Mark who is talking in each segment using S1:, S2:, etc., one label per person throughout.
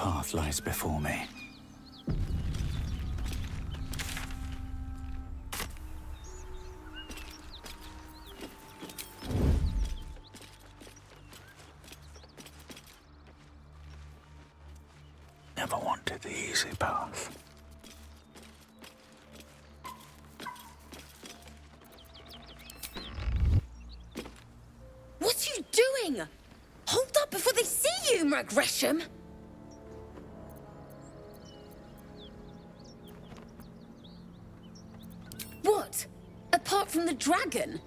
S1: path lies before me. Never wanted the easy path.
S2: What are you doing? Hold up before they see you, Gresham! What? Apart from the dragon?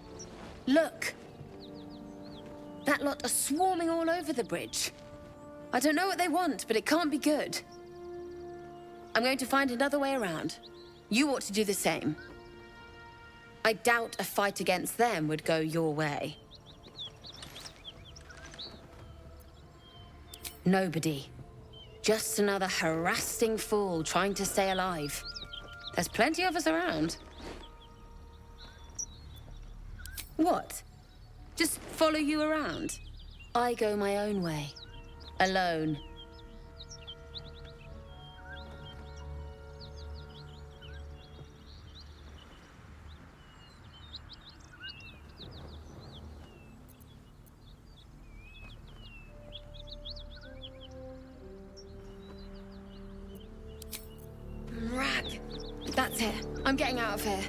S2: Look. That lot are swarming all over the bridge. I don't know what they want, but it can't be good. I'm going to find another way around. You ought to do the same. I doubt a fight against them would go your way. Nobody. Just another harassing fool trying to stay alive. There's plenty of us around. What? Just follow you around? I go my own way. Alone. Rag. That's it. I'm getting out of here.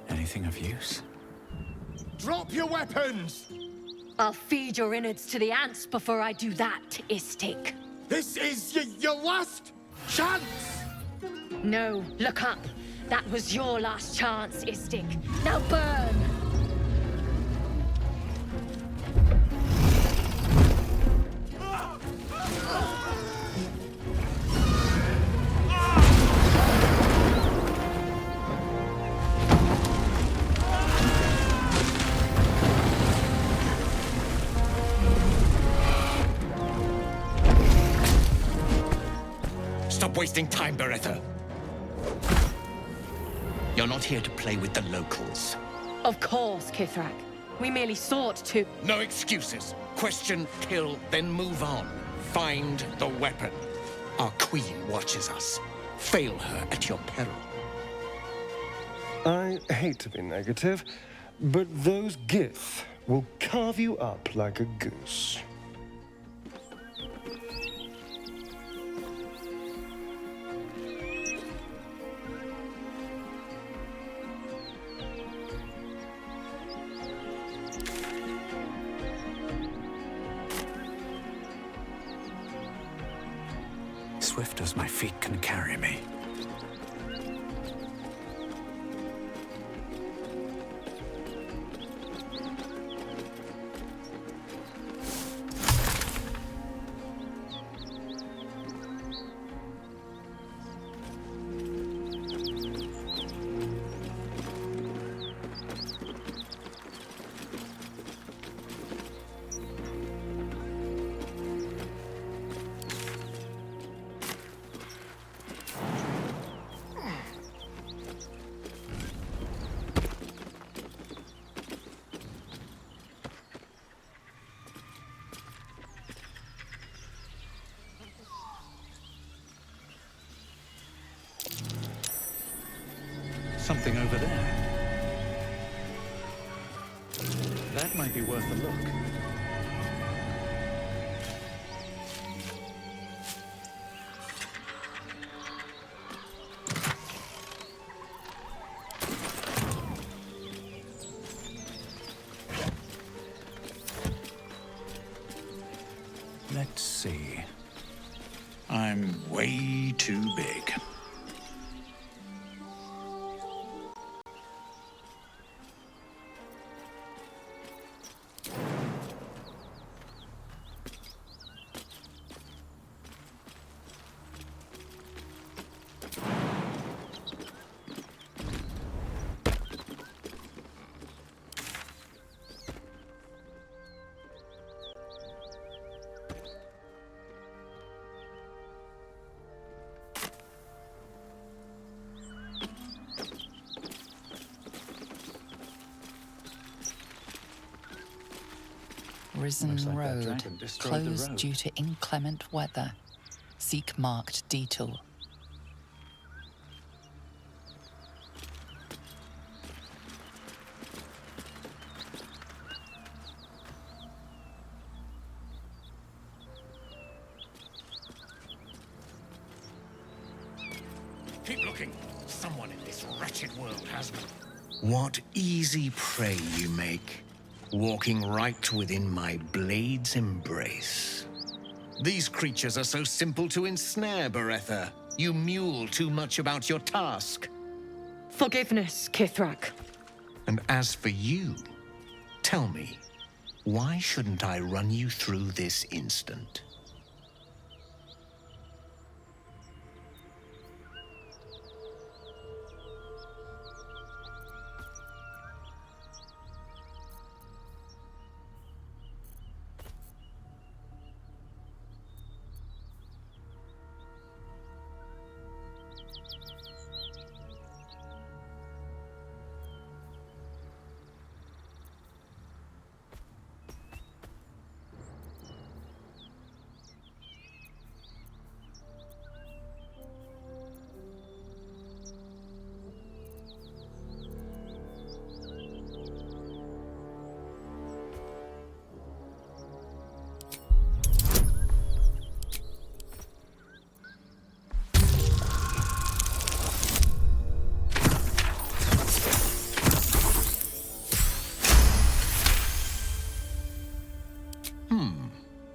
S1: Anything of use?
S3: Drop your weapons!
S4: I'll feed your innards to the ants before I do that, Istik.
S3: This is your last chance!
S4: No, look up. That was your last chance, Istik. Now burn!
S5: Stop wasting time, Beretta. You're not here to play with the locals.
S4: Of course, Kithrak. We merely sought to...
S5: No excuses. Question, kill, then move on. Find the weapon. Our queen watches us. Fail her at your peril.
S6: I hate to be negative, but those Gith will carve you up like a goose.
S1: Swift as my feet can carry me. Something over there. That might be worth a look. Let's see. I'm way too big.
S7: Risen
S1: Looks like that
S7: road,
S1: dragon destroyed the
S7: closed
S1: road.
S7: due to inclement weather. Seek marked detour.
S5: Keep looking. Someone in this wretched world has me.
S8: What easy prey you make, walking right within my blade's embrace.
S5: These creatures are so simple to ensnare, Beretha. You mule too much about your task.
S4: Forgiveness, Kithrak.
S8: And as for you, tell me, why shouldn't I run you through this instant?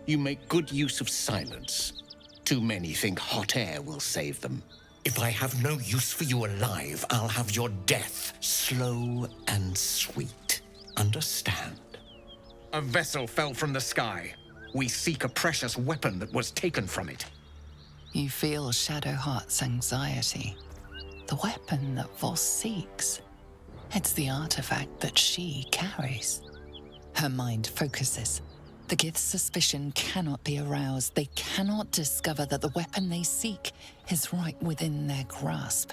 S5: You make good use of silence. Too many think hot air will save them.
S8: If I have no use for you alive, I'll have your death slow and sweet. Understand?
S5: A vessel fell from the sky. We seek a precious weapon that was taken from it.
S7: You feel Shadowheart's anxiety. The weapon that Voss seeks. It's the artifact that she carries. Her mind focuses. The Gith's suspicion cannot be aroused. They cannot discover that the weapon they seek is right within their grasp.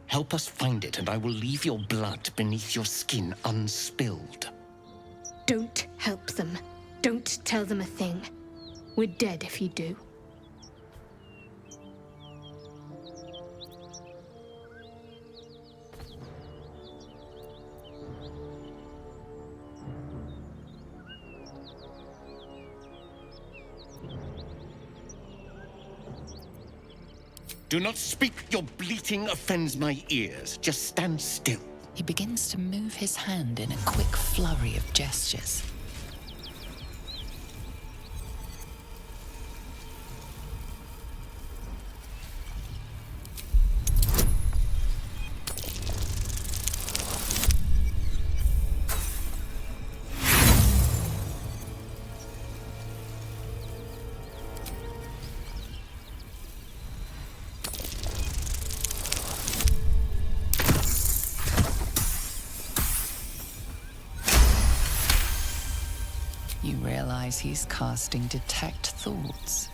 S5: Help us find it, and I will leave your blood beneath your skin unspilled.
S4: Don't help them. Don't tell them a thing. We're dead if you do.
S5: Do not speak. Your bleating offends my ears. Just stand still.
S7: He begins to move his hand in a quick flurry of gestures. You realize he's casting Detect Thoughts.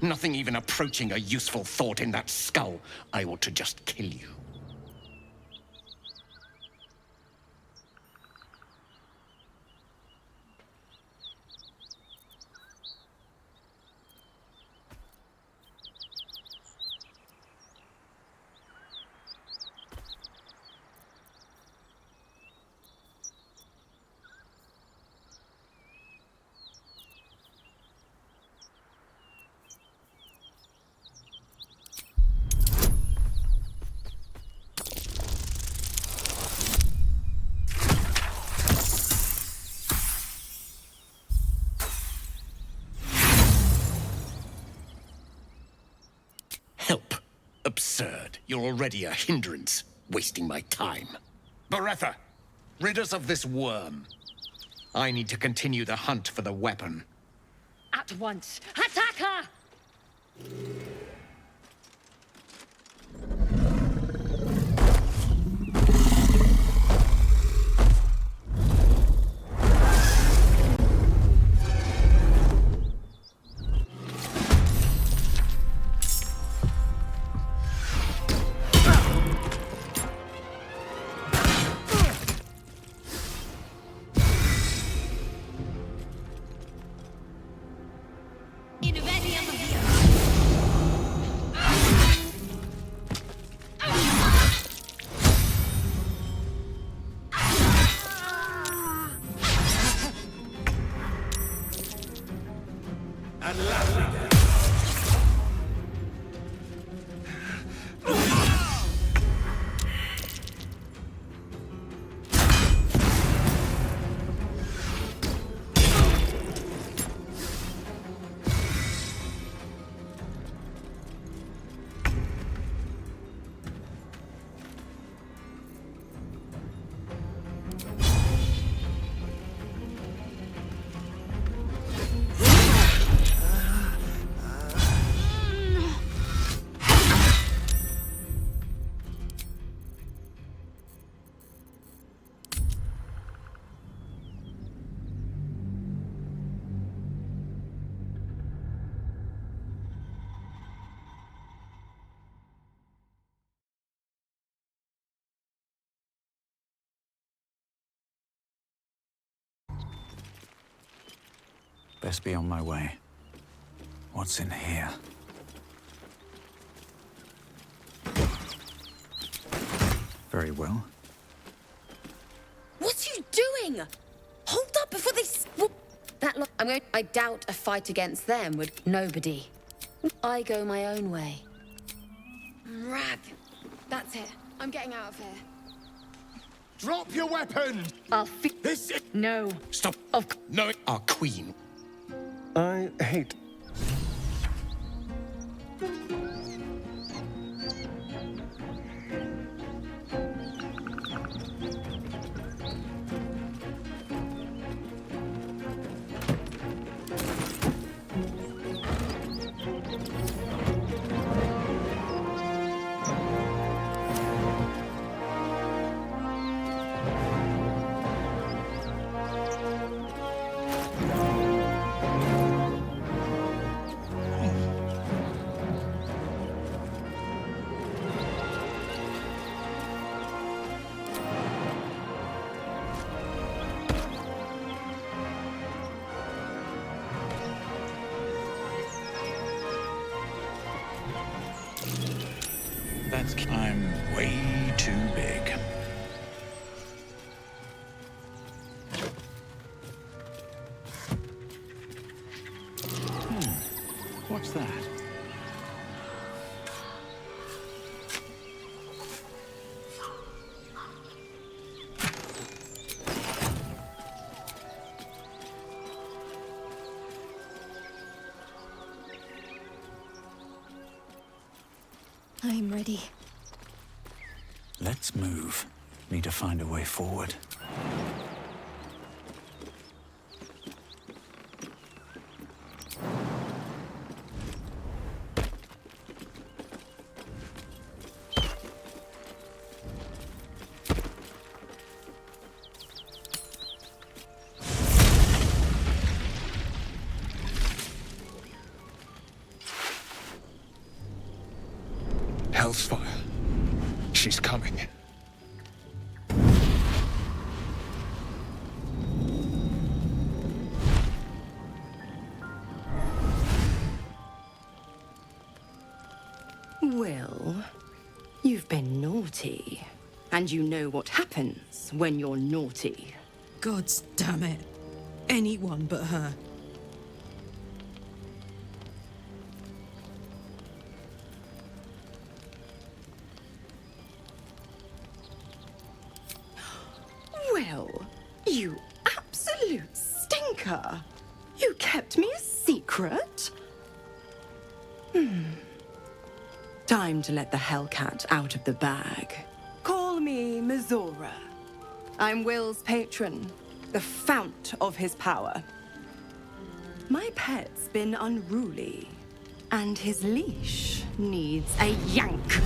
S5: Nothing even approaching a useful thought in that skull. I ought to just kill you. Help. Absurd. You're already a hindrance, wasting my time. Beretha, rid us of this worm. I need to continue the hunt for the weapon.
S4: at once. Attack her!
S1: Best be on my way. What's in here? Very well.
S2: What are you doing? Hold up before they... That look... I doubt a fight against them would... Nobody. I go my own way. Rab. That's it. I'm getting out of here.
S3: Drop your weapons!
S4: I'll
S3: This is...
S4: No.
S5: Stop.
S4: Of
S5: No, our queen.
S6: I hate...
S1: I'm way too big. What's that?
S2: I'm ready.
S1: Let's move. Need to find a way forward.
S5: Hellsfire. She's coming.
S9: Well, you've been naughty. And you know what happens when you're naughty.
S10: Gods damn it. Anyone but her.
S9: Well, you absolute stinker. You kept me a secret? Time to let the Hellcat out of the bag. Call me Mizora. I'm Will's patron, the fount of his power. My pet's been unruly, and his leash needs a yank.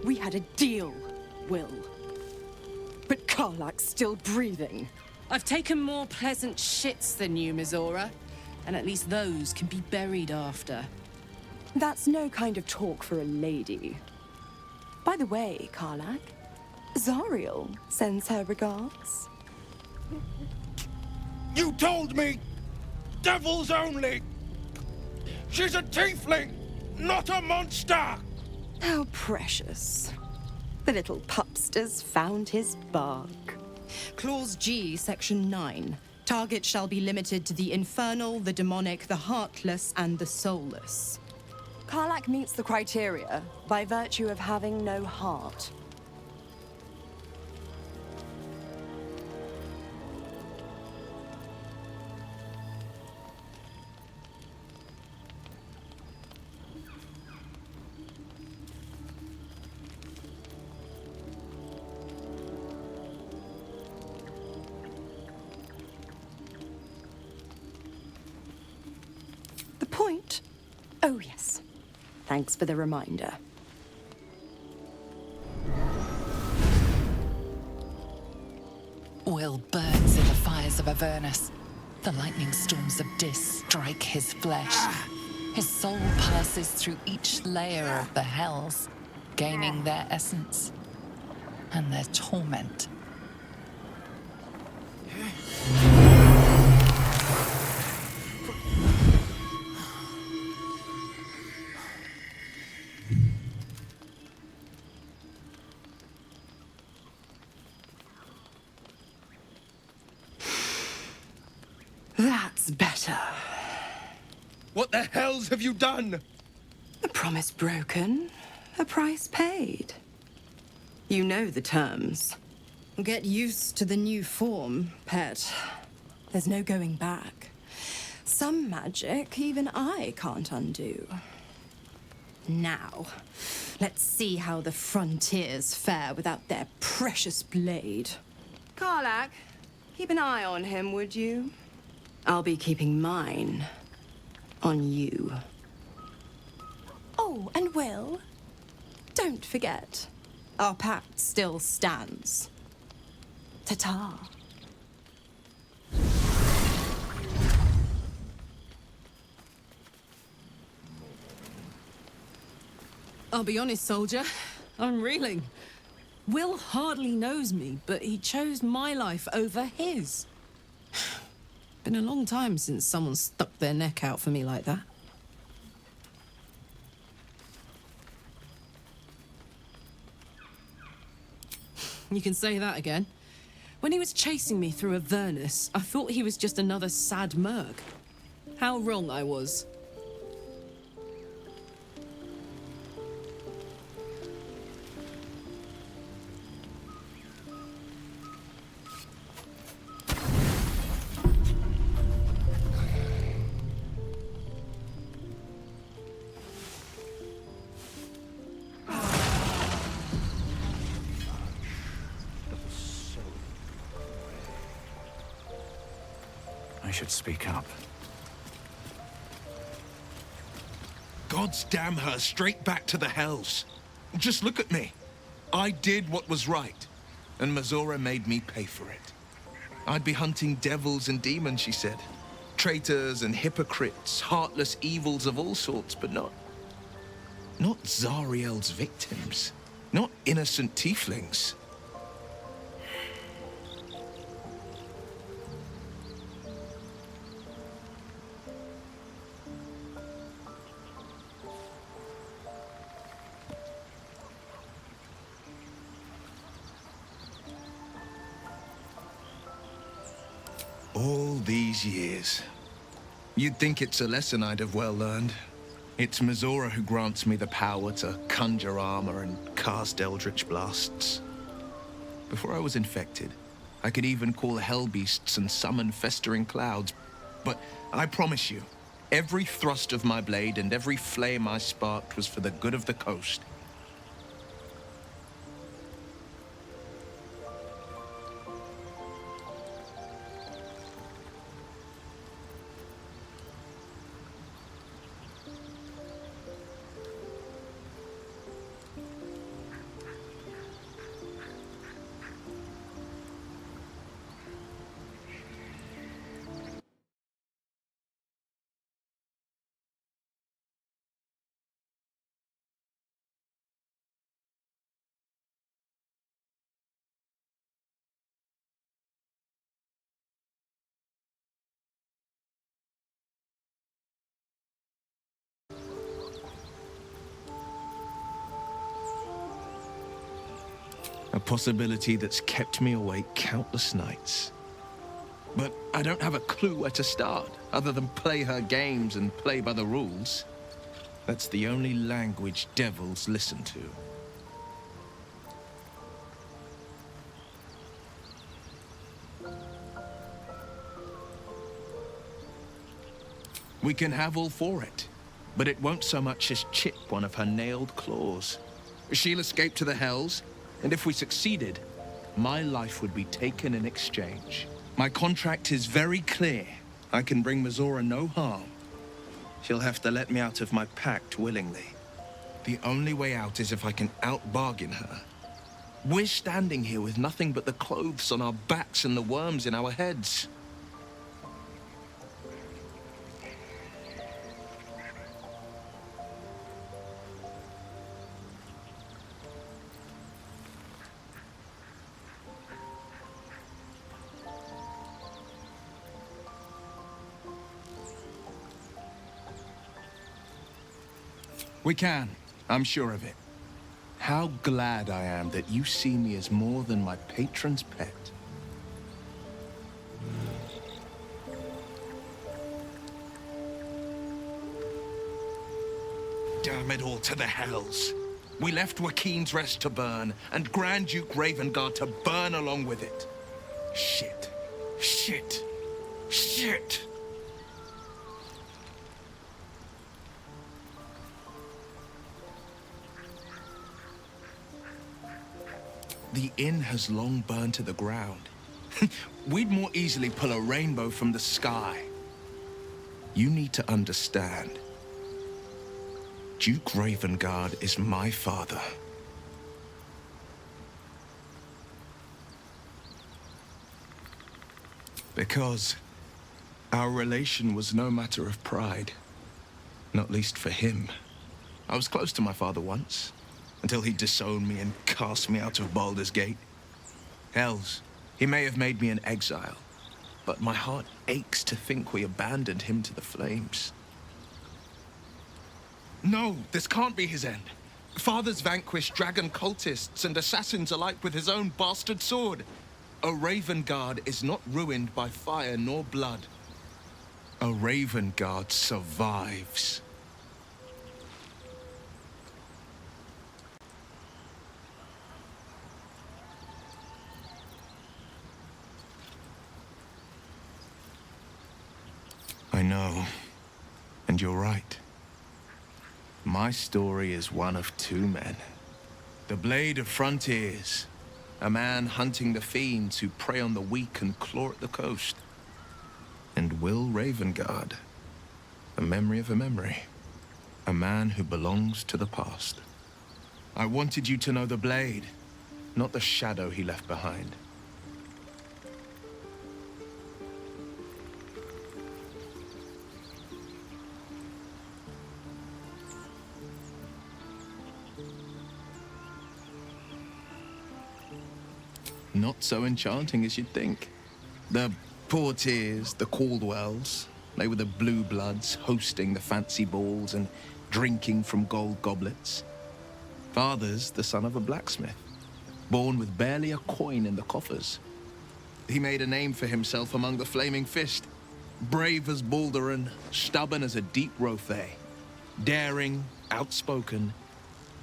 S11: We had a deal, Will. But Karlak's still breathing.
S12: I've taken more pleasant shits than you, Mizora. And at least those can be buried after.
S11: That's no kind of talk for a lady. By the way, Karlak, Zariel sends her regards.
S5: You told me! Devils only! She's a tiefling, not a monster!
S11: How precious. The little pupster's found his bark.
S13: Clause G, Section 9. Target shall be limited to the infernal, the demonic, the heartless, and the soulless.
S11: Karlak meets the criteria by virtue of having no heart. The point? Oh, yes. Thanks for the reminder.
S7: Will burns in the fires of Avernus. The lightning storms of Dis strike his flesh. His soul passes through each layer of the hells, gaining their essence and their torment.
S9: That's better.
S5: What the hells have you done?
S9: A promise broken, a price paid. You know the terms.
S13: Get used to the new form, pet. There's no going back. Some magic even I can't undo. Now, let's see how the frontiers fare without their precious blade.
S9: Karlak, keep an eye on him, would you? I'll be keeping mine on you.
S11: Oh, and Will, don't forget,
S13: our pact still stands.
S11: ta-ta.
S12: I'll be honest, soldier. I'm reeling. Will hardly knows me, but he chose my life over his. Been a long time since someone stuck their neck out for me like that. You can say that again. When he was chasing me through Avernus, I thought he was just another sad merc. How wrong I was.
S1: I should speak up.
S3: God's damn her, straight back to the hells. Just look at me. I did what was right, and Mizora made me pay for it. I'd be hunting devils and demons, she said. Traitors and hypocrites, heartless evils of all sorts, but not Zariel's victims. Not innocent tieflings. All these years. You'd think it's a lesson I'd have well learned. It's Mizora who grants me the power to conjure armor and cast eldritch blasts. Before I was infected, I could even call hell beasts and summon festering clouds. But I promise you, every thrust of my blade and every flame I sparked was for the good of the coast. A possibility that's kept me awake countless nights. But I don't have a clue where to start, other than play her games and play by the rules. That's the only language devils listen to. We can have all for it, but it won't so much as chip one of her nailed claws. She'll escape to the Hells, and if we succeeded, my life would be taken in exchange. My contract is very clear. I can bring Mizora no harm. She'll have to let me out of my pact willingly. The only way out is if I can out-bargain her. We're standing here with nothing but the clothes on our backs and the worms in our heads. We can. I'm sure of it. How glad I am that you see me as more than my patron's pet. Damn it all to the Hells. We left Joaquin's Rest to burn, and Grand Duke Ravengard to burn along with it. Shit. Shit. Shit. The inn has long burned to the ground. We'd more easily pull a rainbow from the sky. You need to understand. Duke Ravengard is my father. Because our relation was no matter of pride. Not least for him. I was close to my father once. Until he disowned me and cast me out of Baldur's Gate. Hells, he may have made me an exile, but my heart aches to think we abandoned him to the flames. No, this can't be his end. Father's vanquished dragon cultists and assassins alike with his own bastard sword. A Ravengard is not ruined by fire nor blood. A Ravengard survives. I know, and you're right. My story is one of two men. The Blade of Frontiers, a man hunting the fiends who prey on the weak and claw at the coast. And Will Ravengard, a memory of a memory, a man who belongs to the past. I wanted you to know the Blade, not the shadow he left behind. Not so enchanting as you'd think. The Portiers, the Caldwells, they were the blue bloods hosting the fancy balls and drinking from gold goblets. Father's the son of a blacksmith, born with barely a coin in the coffers. He made a name for himself among the Flaming Fist, brave as Baldur and stubborn as a deep Rothay, daring, outspoken,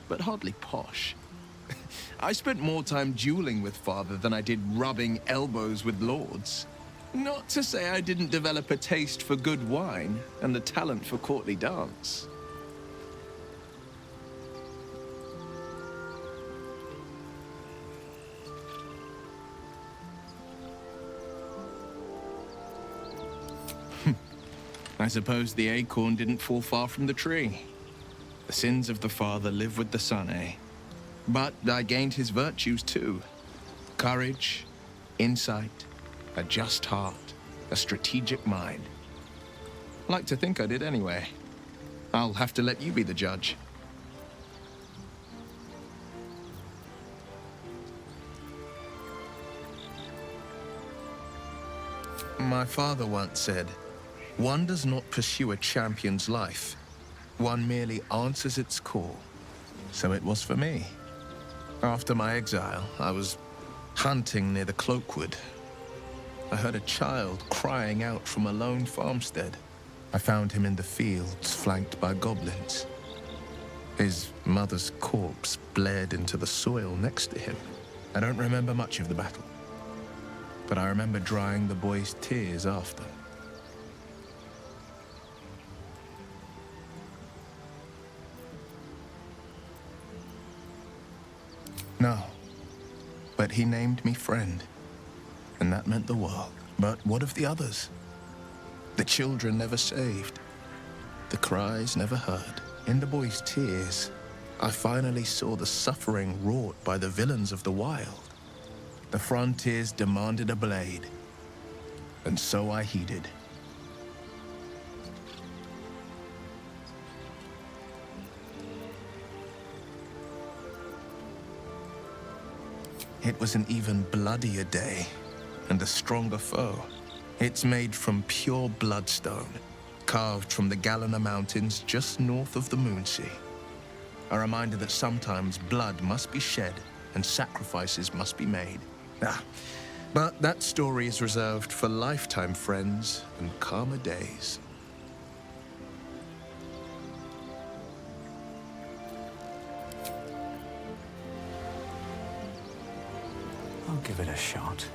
S3: but hardly posh. I spent more time dueling with Father than I did rubbing elbows with lords. Not to say I didn't develop a taste for good wine and the talent for courtly dance. I suppose the acorn didn't fall far from the tree. The sins of the father live with the son, eh? But I gained his virtues too. Courage, insight, a just heart, a strategic mind. Like to think I did anyway. I'll have to let you be the judge. My father once said, one does not pursue a champion's life. One merely answers its call. So it was for me. After my exile, I was hunting near the Cloakwood. I heard a child crying out from a lone farmstead. I found him in the fields, flanked by goblins. His mother's corpse bled into the soil next to him. I don't remember much of the battle, but I remember drying the boy's tears after. No, but he named me friend, and that meant the world. But what of the others? The children never saved, the cries never heard. In the boy's tears, I finally saw the suffering wrought by the villains of the wild. The frontiers demanded a blade, and so I heeded. It was an even bloodier day, and a stronger foe. It's made from pure bloodstone, carved from the Galena Mountains just north of the Moonsea. A reminder that sometimes blood must be shed and sacrifices must be made. But that story is reserved for lifetime friends and calmer days.
S1: I'll give it a shot.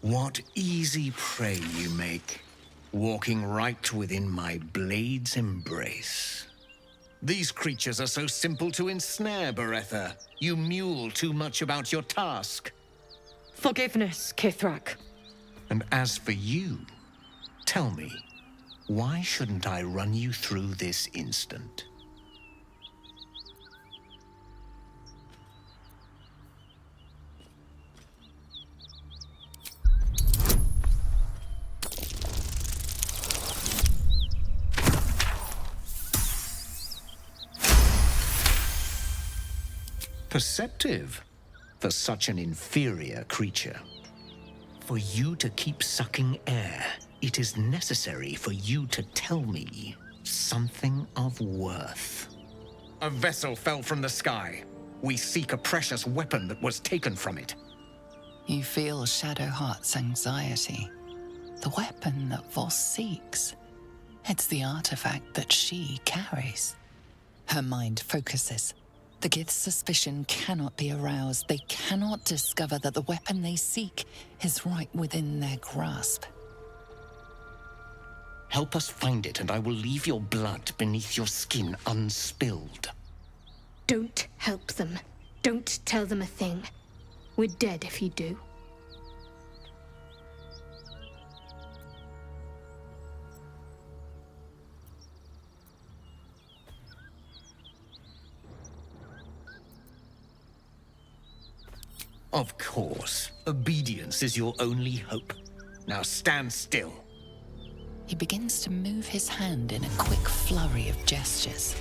S8: What easy prey you make, walking right within my blade's embrace. These creatures are so simple to ensnare, Beretha. You mule too much about your task.
S4: Forgiveness, Kithrak.
S8: And as for you, tell me, why shouldn't I run you through this instant? Perceptive for such an inferior creature. For you to keep sucking air, it is necessary for you to tell me something of worth.
S5: A vessel fell from the sky. We seek a precious weapon that was taken from it.
S7: You feel Shadowheart's anxiety. The weapon that Voss seeks. It's the artifact that she carries. Her mind focuses. The Gith's suspicion cannot be aroused. They cannot discover that the weapon they seek is right within their grasp.
S8: Help us find it, and I will leave your blood beneath your skin unspilled.
S2: Don't help them. Don't tell them a thing. We're dead if you do.
S8: Of course. Obedience is your only hope. Now stand still.
S7: He begins to move his hand in a quick flurry of gestures.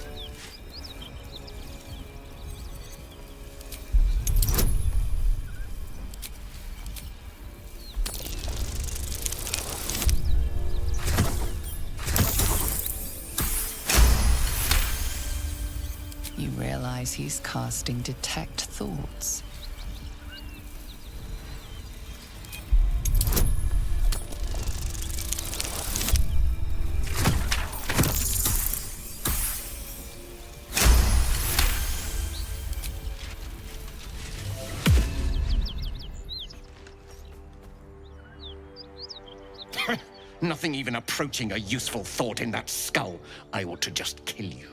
S7: You realize he's casting Detect Thoughts.
S5: Nothing even approaching a useful thought in that skull. I ought to just kill you.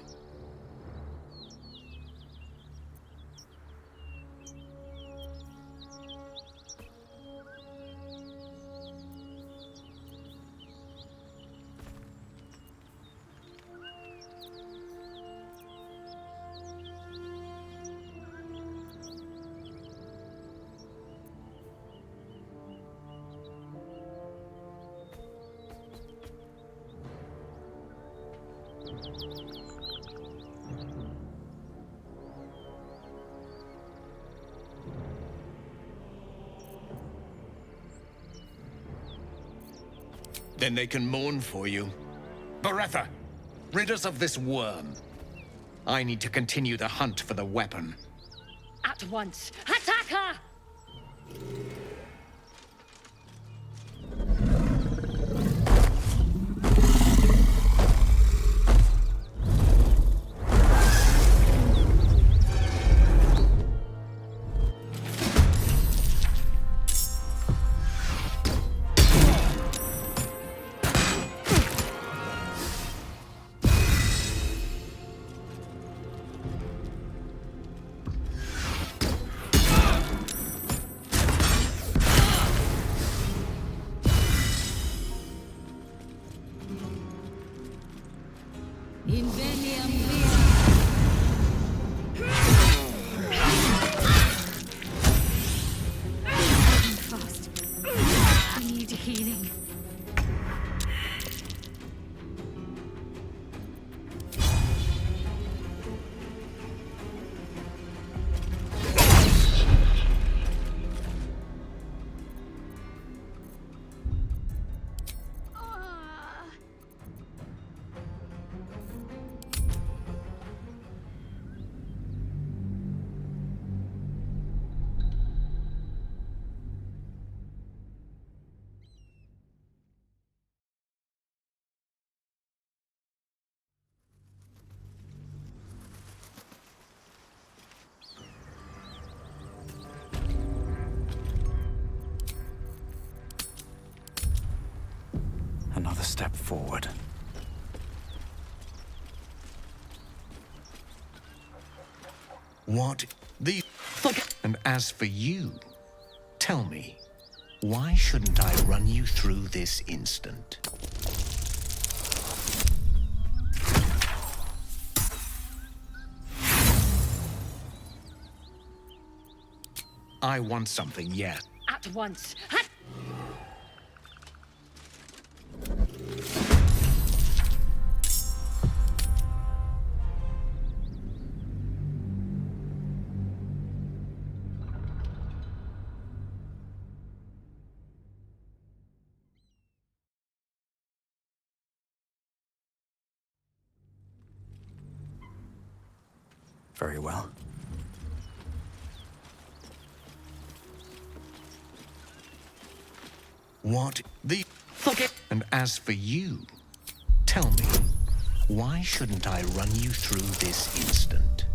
S5: Then they can mourn for you. Beretta, rid us of this worm. I need to continue the hunt for the weapon.
S4: At once. Attack her! Fast. I need healing.
S1: Another step forward.
S8: What the fuck? And as for you, tell me, why shouldn't I run you through this instant? I want something, yeah.
S4: At once.
S1: Very well.
S8: What the fuck? And as for you, tell me, why shouldn't I run you through this instant?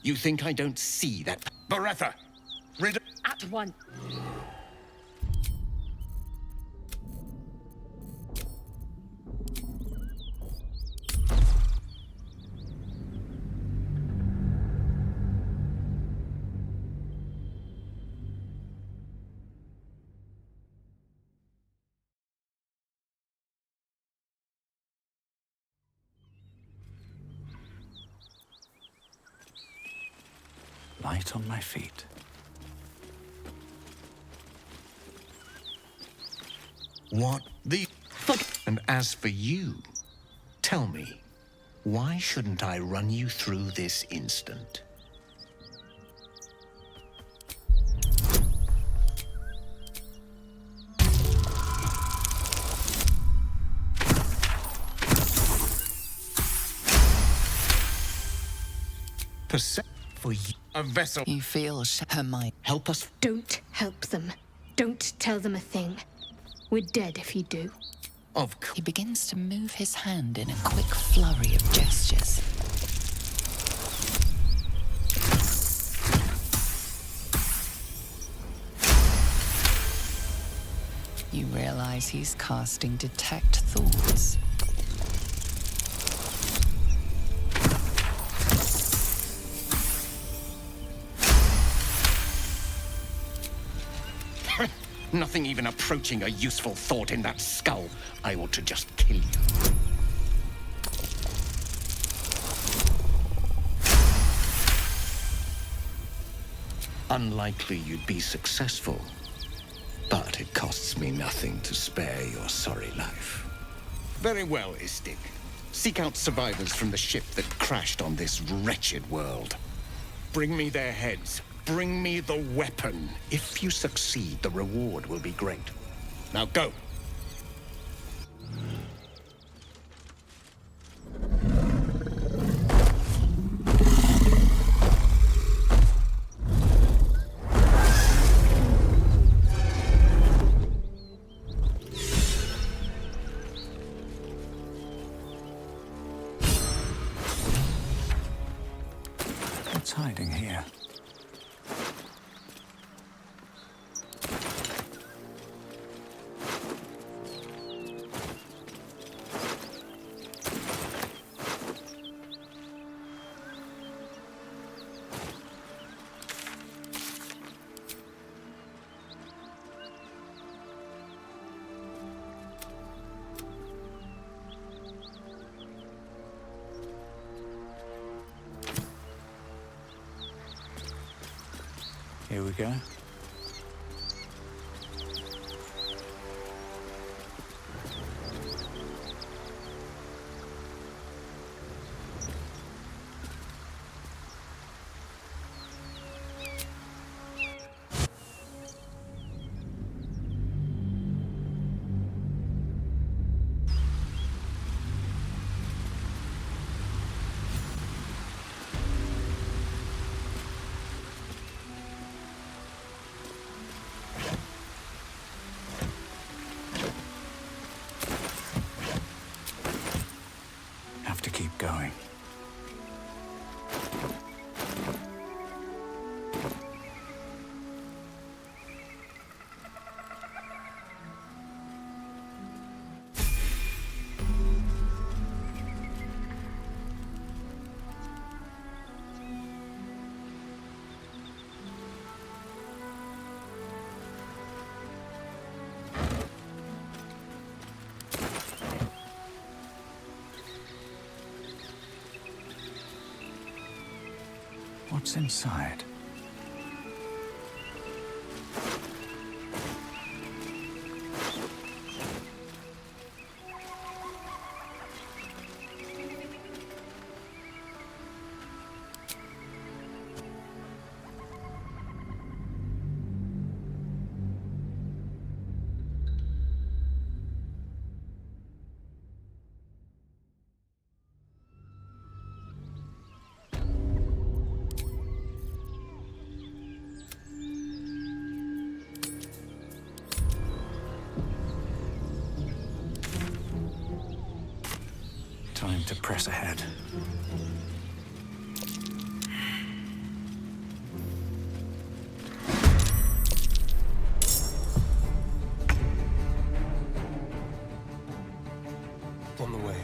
S5: You think I don't see that? Beretta, rid...
S4: At once.
S1: Light on my feet.
S8: What the fuck? And as for you, tell me, why shouldn't I run you through this instant?
S5: For you. A vessel.
S7: You feel her mind.
S5: Help us.
S4: Don't help them. Don't tell them a thing. We're dead if you do.
S5: Of course.
S7: He begins to move his hand in a quick flurry of gestures. You realize he's casting Detect Thoughts.
S5: Nothing even approaching a useful thought in that skull. I ought to just kill you.
S8: Unlikely you'd be successful, but it costs me nothing to spare your sorry life.
S5: Very well, Istik. Seek out survivors from the ship that crashed on this wretched world. Bring me their heads. Bring me the weapon. If you succeed, the reward will be great. Now go.
S1: What's hiding here? Here we go. Have to keep going. What's inside? Time to press ahead.
S6: On the way.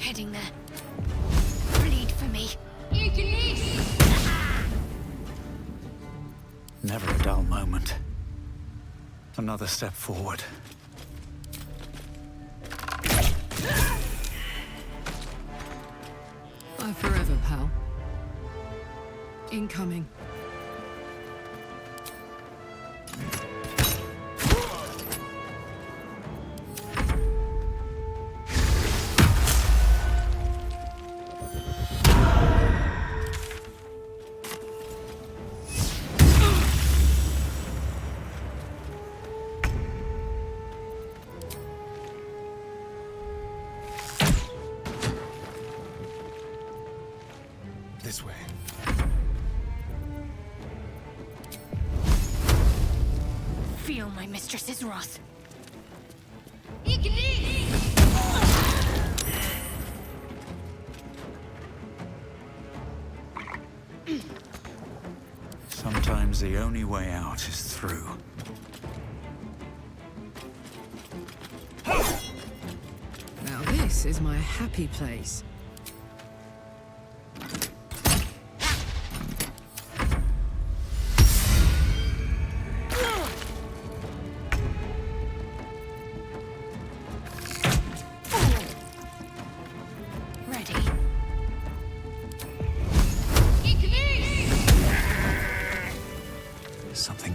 S4: Heading there. Bleed for me.
S1: Never a dull moment. Another step forward.
S12: Bye forever, pal. Incoming.
S6: This way.
S4: Feel my mistress's wrath.
S1: Sometimes the only way out is through.
S12: Now this is my happy place.
S4: Ready.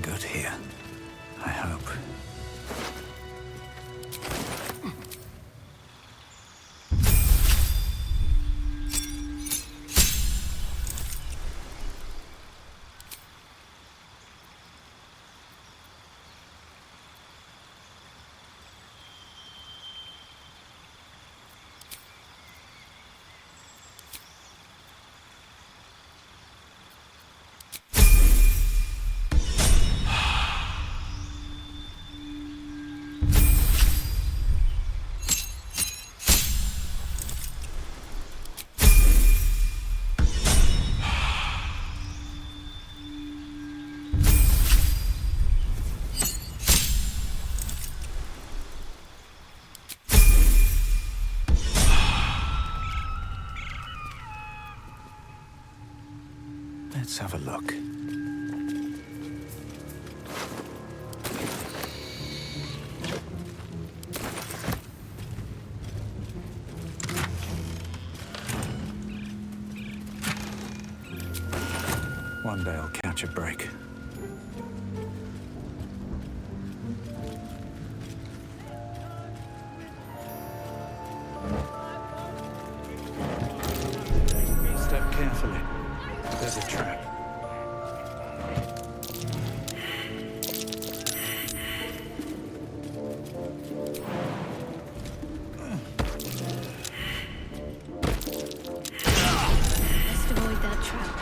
S1: good here. I hope. Let's have a look. One day I'll catch a break. Step carefully. There's a trap.
S4: Must avoid that trap.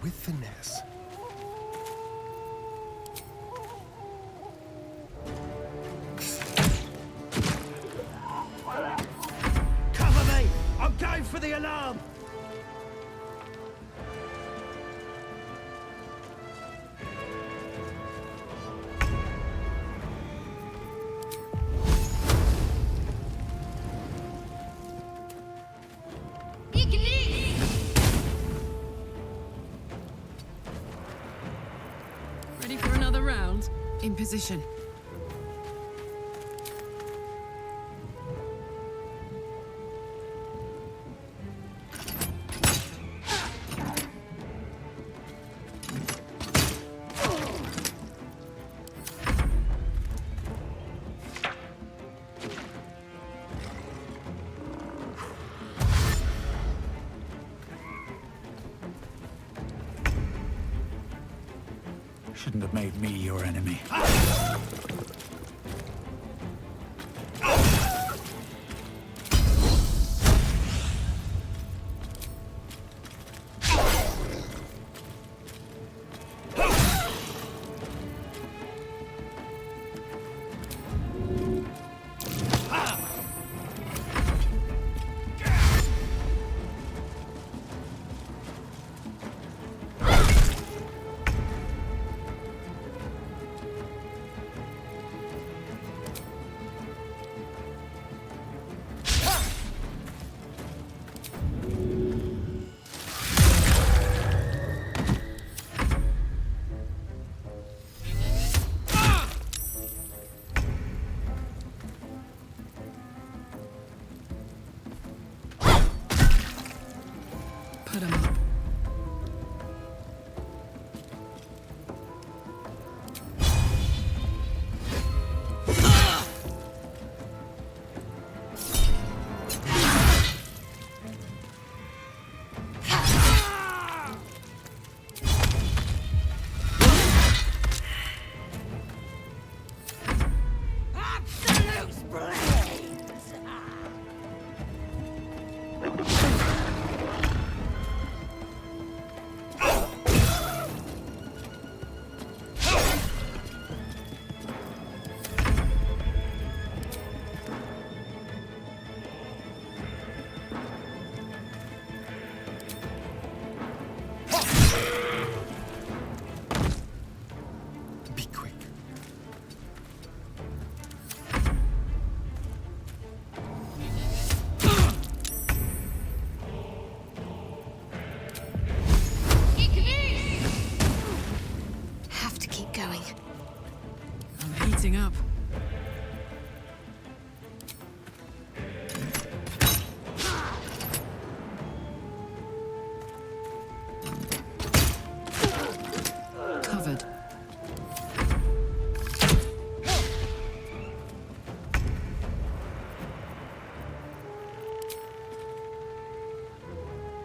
S6: With finesse.
S14: Cover me! I'm going for the alarm!
S12: Ready for another round? In position.
S1: Shouldn't have made me your enemy.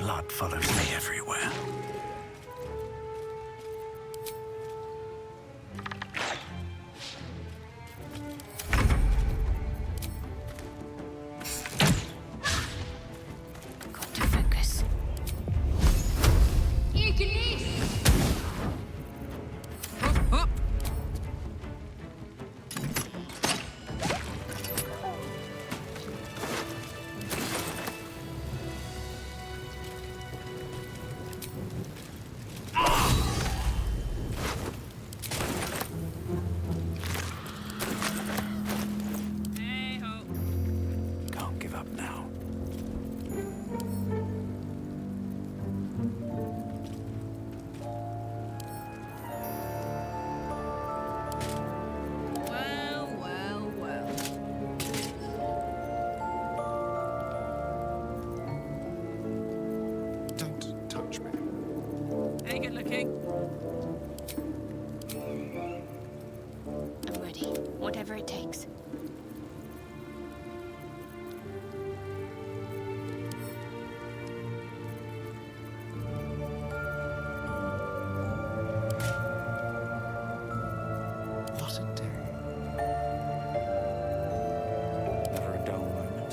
S1: blood follows me everywhere.
S2: Got to focus. You can eat!
S12: Up!
S1: Can't give up now.
S12: Well, well, well.
S6: Don't touch me.
S12: Hey, good looking.
S2: I'm ready. Whatever it takes.
S6: What a day.
S1: Never a dull moment.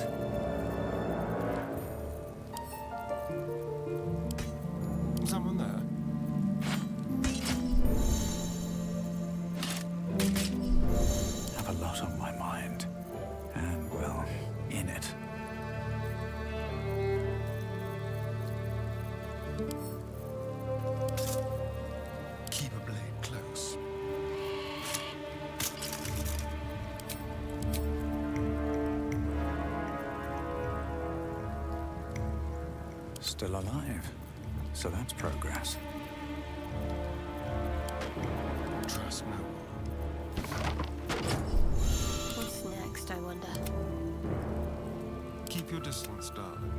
S6: Someone there?
S1: Have a lot on my mind. And, well, in it.
S6: Keep a blade close.
S1: Still alive. So that's progress.
S6: Trust no one.
S2: What's next, I wonder?
S6: Keep your distance, darling.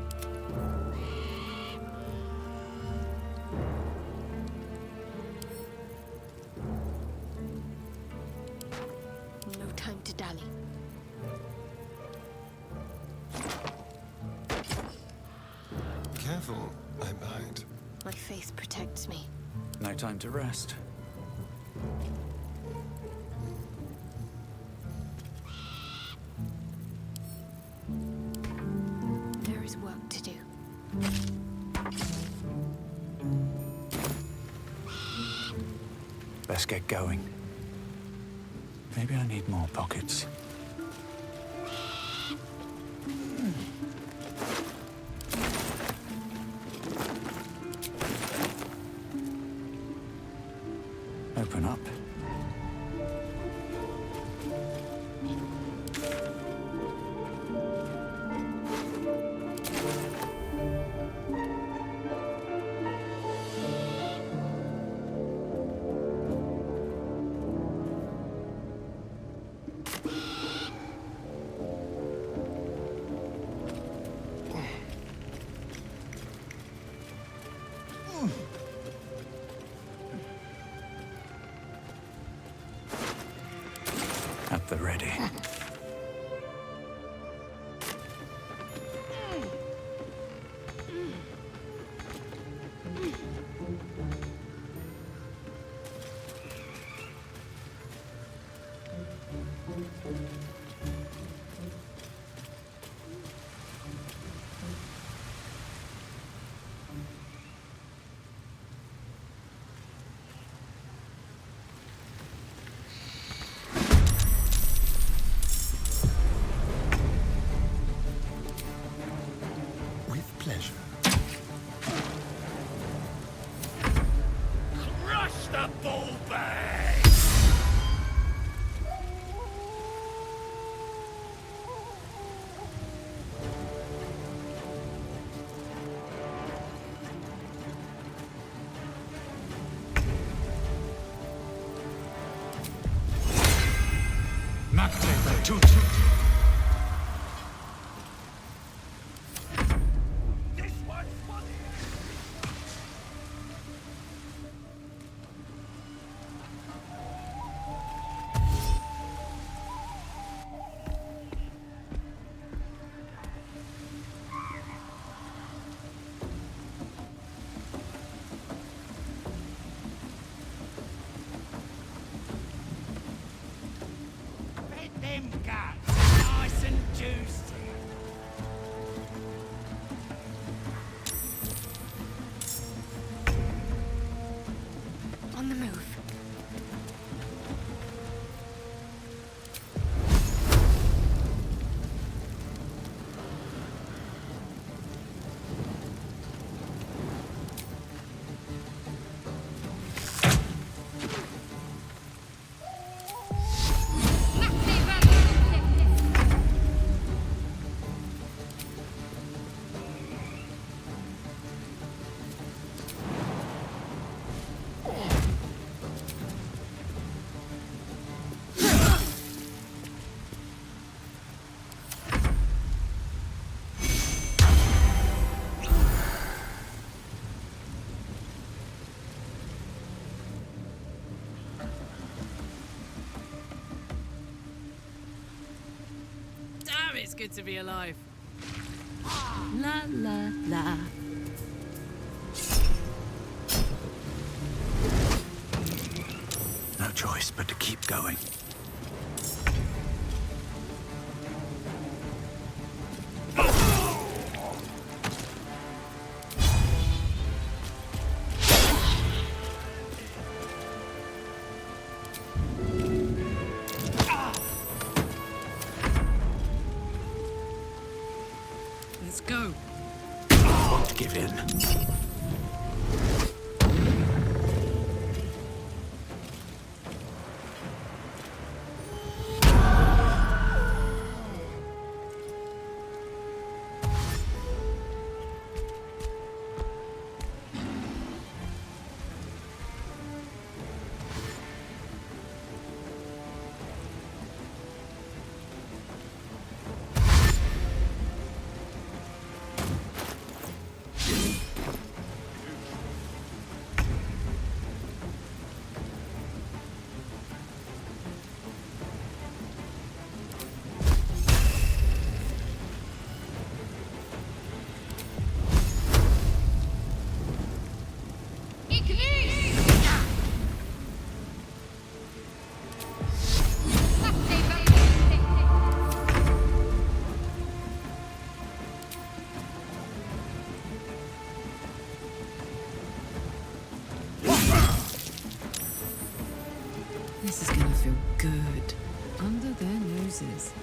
S2: No time to dally.
S6: Careful, I bite.
S2: My faith protects me.
S1: No time to rest.
S2: There is work to do.
S1: Let's get going. Maybe I need more pockets. Open up. At the ready.
S6: With pleasure.
S14: Crush the bull bag!
S1: Macte tutti.
S14: This one's for the...
S12: Damn, it's good to be alive. La la la.
S1: No choice but to keep going.
S12: Let's go.
S1: Won't give in.
S12: This is gonna feel good. Under their noses.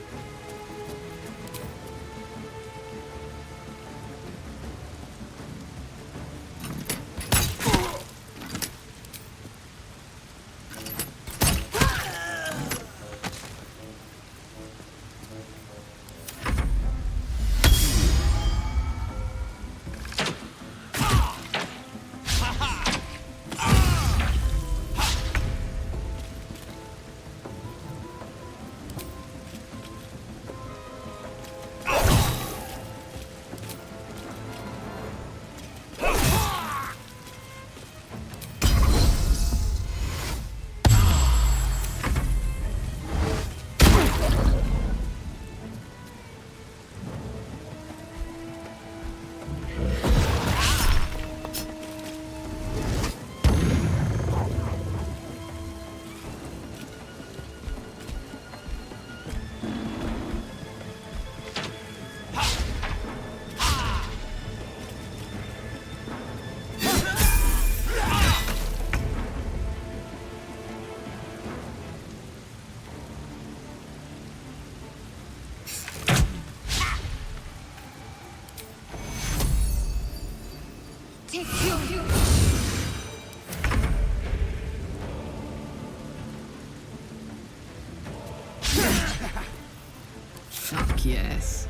S12: Fuck yes.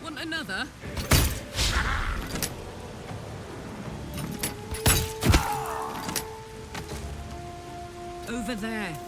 S12: Want another? Over there.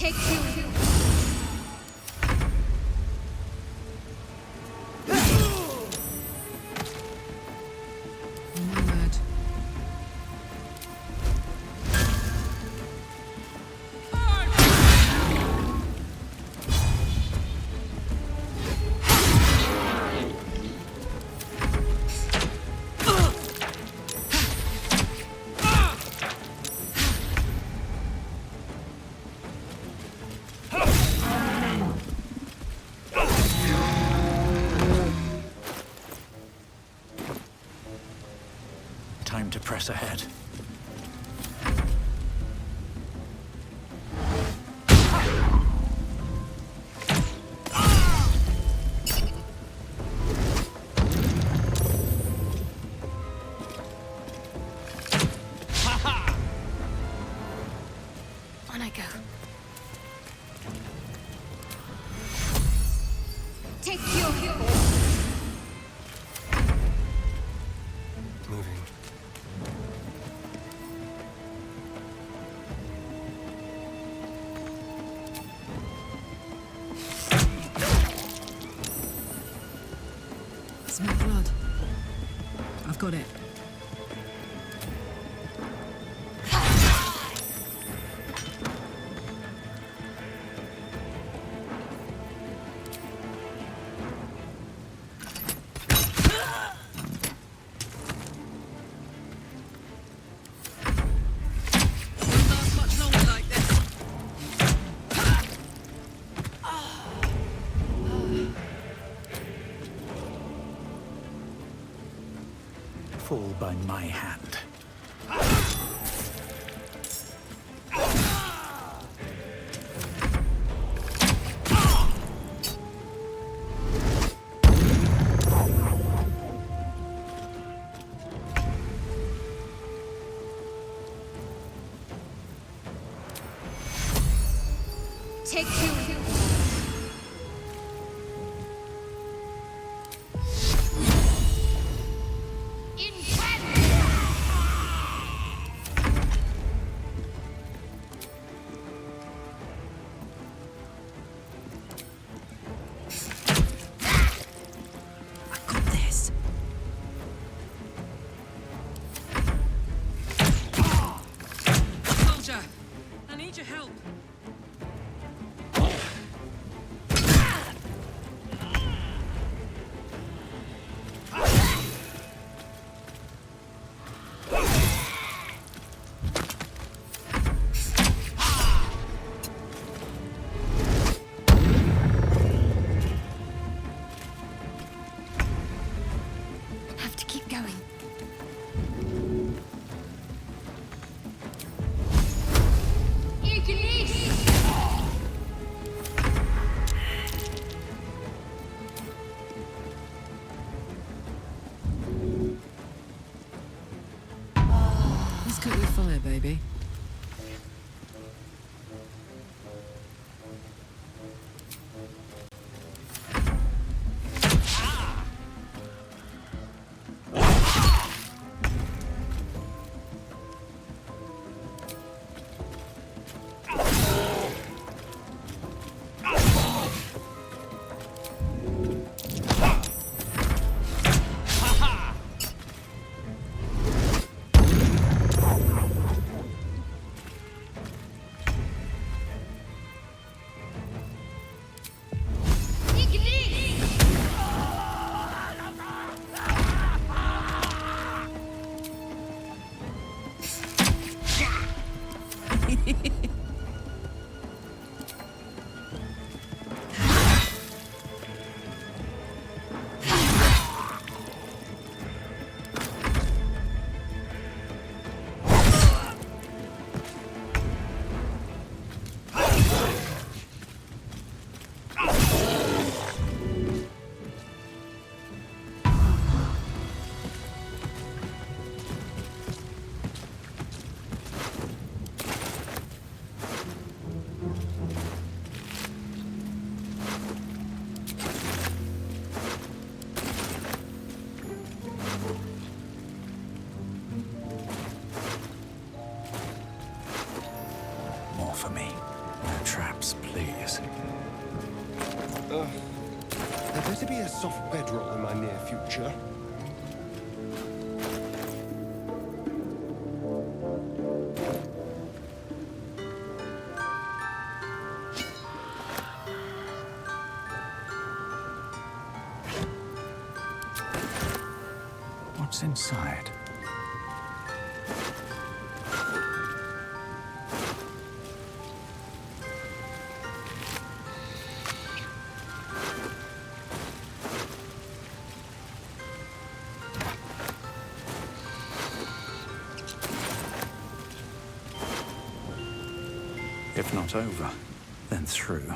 S2: Take two.
S1: Time to press ahead.
S2: Take your
S6: Moving.
S12: Smell blood. I've got it. Won't last much longer like this.
S1: Fall by my hand.
S2: Take your
S12: Got this. Soldier, I need your help.
S2: have to keep going.
S12: Let's cook with fire, baby.
S1: More for me. No traps, please.
S6: There better be a soft bedroll in my near future.
S1: What's inside? If not over, then through.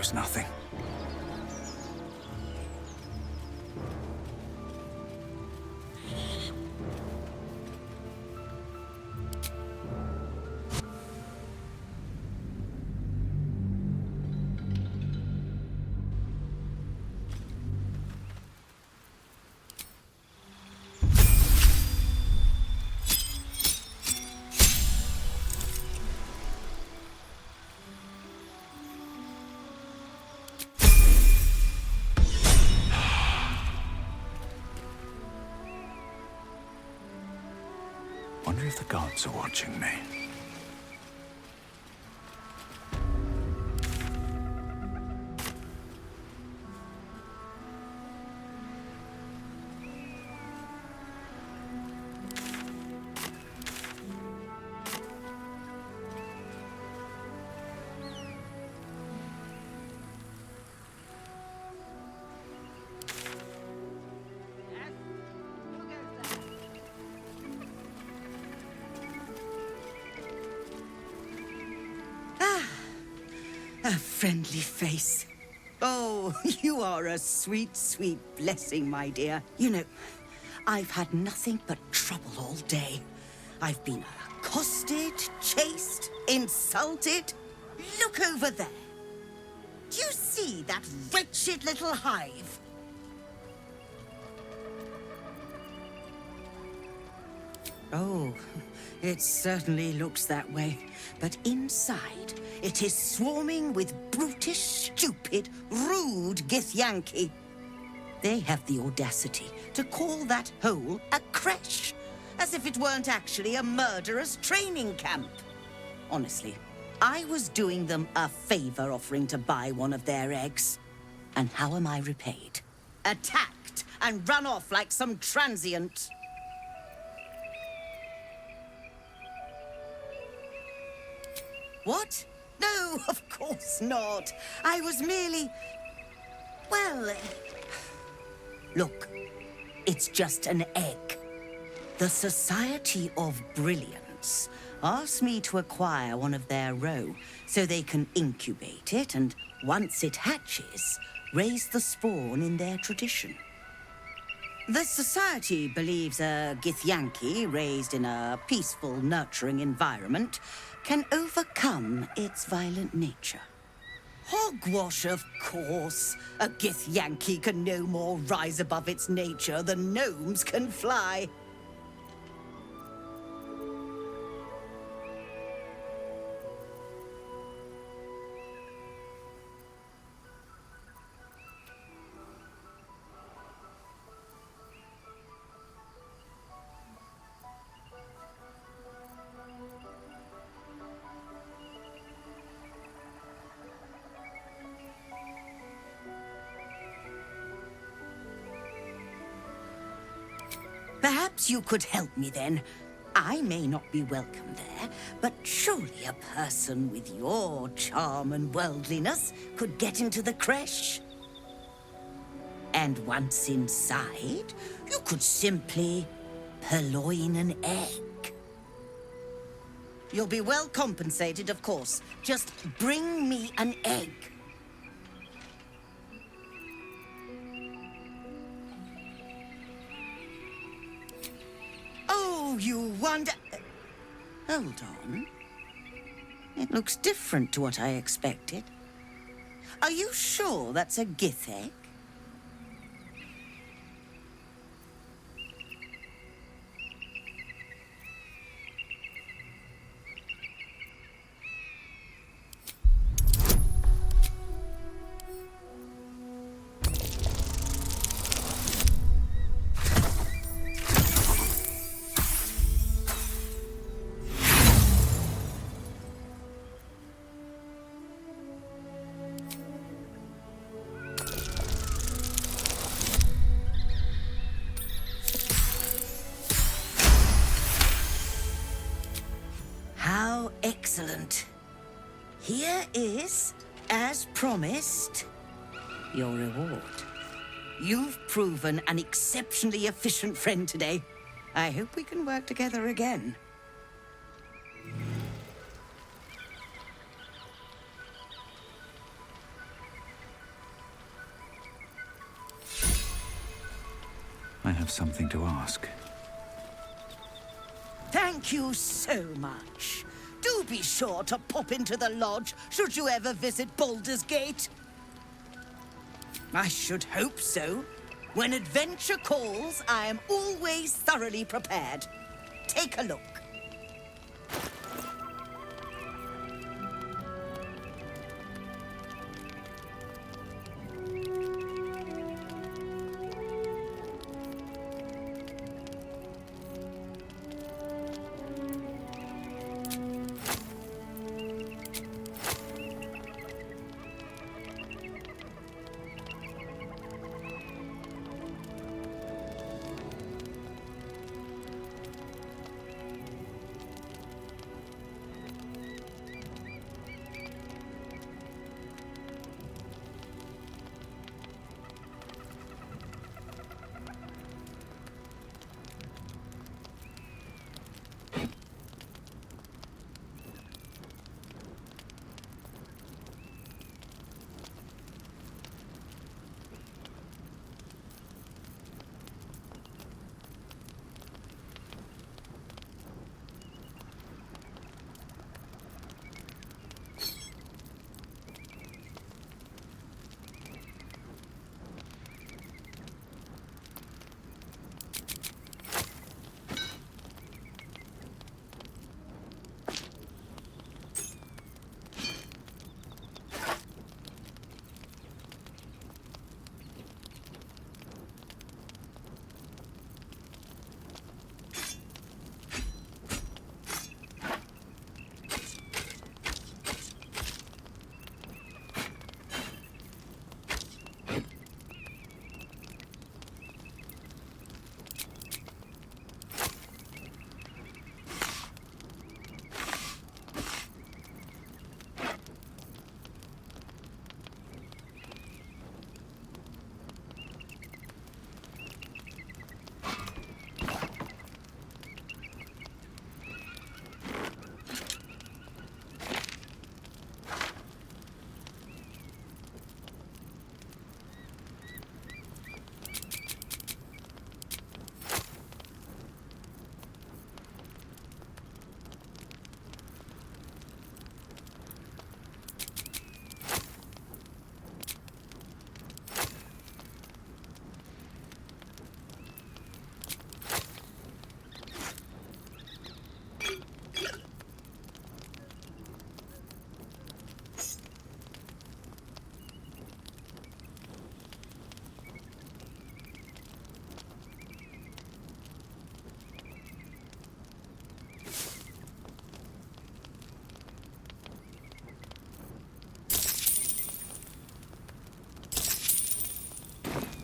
S1: goes nothing. Wonder if the gods are watching me.
S15: A friendly face. Oh, you are a sweet, sweet blessing, my dear. You know, I've had nothing but trouble all day. I've been accosted, chased, insulted. Look over there. Do you see that wretched little hive? Oh, it certainly looks that way. But inside, it is swarming with brutish, stupid, rude Githyanki. They have the audacity to call that hole a creche, as if it weren't actually a murderer's training camp. Honestly, I was doing them a favor offering to buy one of their eggs. And how am I repaid? Attacked and run off like some transient. What? No, of course not. I was merely... well... Look, it's just an egg. The Society of Brilliance asked me to acquire one of their roe so they can incubate it and, once it hatches, raise the spawn in their tradition. The Society believes a Githyanki raised in a peaceful, nurturing environment can overcome its violent nature. Hogwash, of course. A Githyanki can no more rise above its nature than gnomes can fly. Perhaps you could help me then. I may not be welcome there, but surely a person with your charm and worldliness could get into the creche. And once inside, you could simply purloin an egg. You'll be well compensated, of course. Just bring me an egg. Oh, you wonder... Hold on. It looks different to what I expected. Are you sure that's a Gith egg? How excellent. Here is, as promised, your reward. You've proven an exceptionally efficient friend today. I hope we can work together again.
S1: I have something to ask.
S15: Thank you so much. Do be sure to pop into the lodge should you ever visit Baldur's Gate. I should hope so. When adventure calls, I am always thoroughly prepared. Take a look.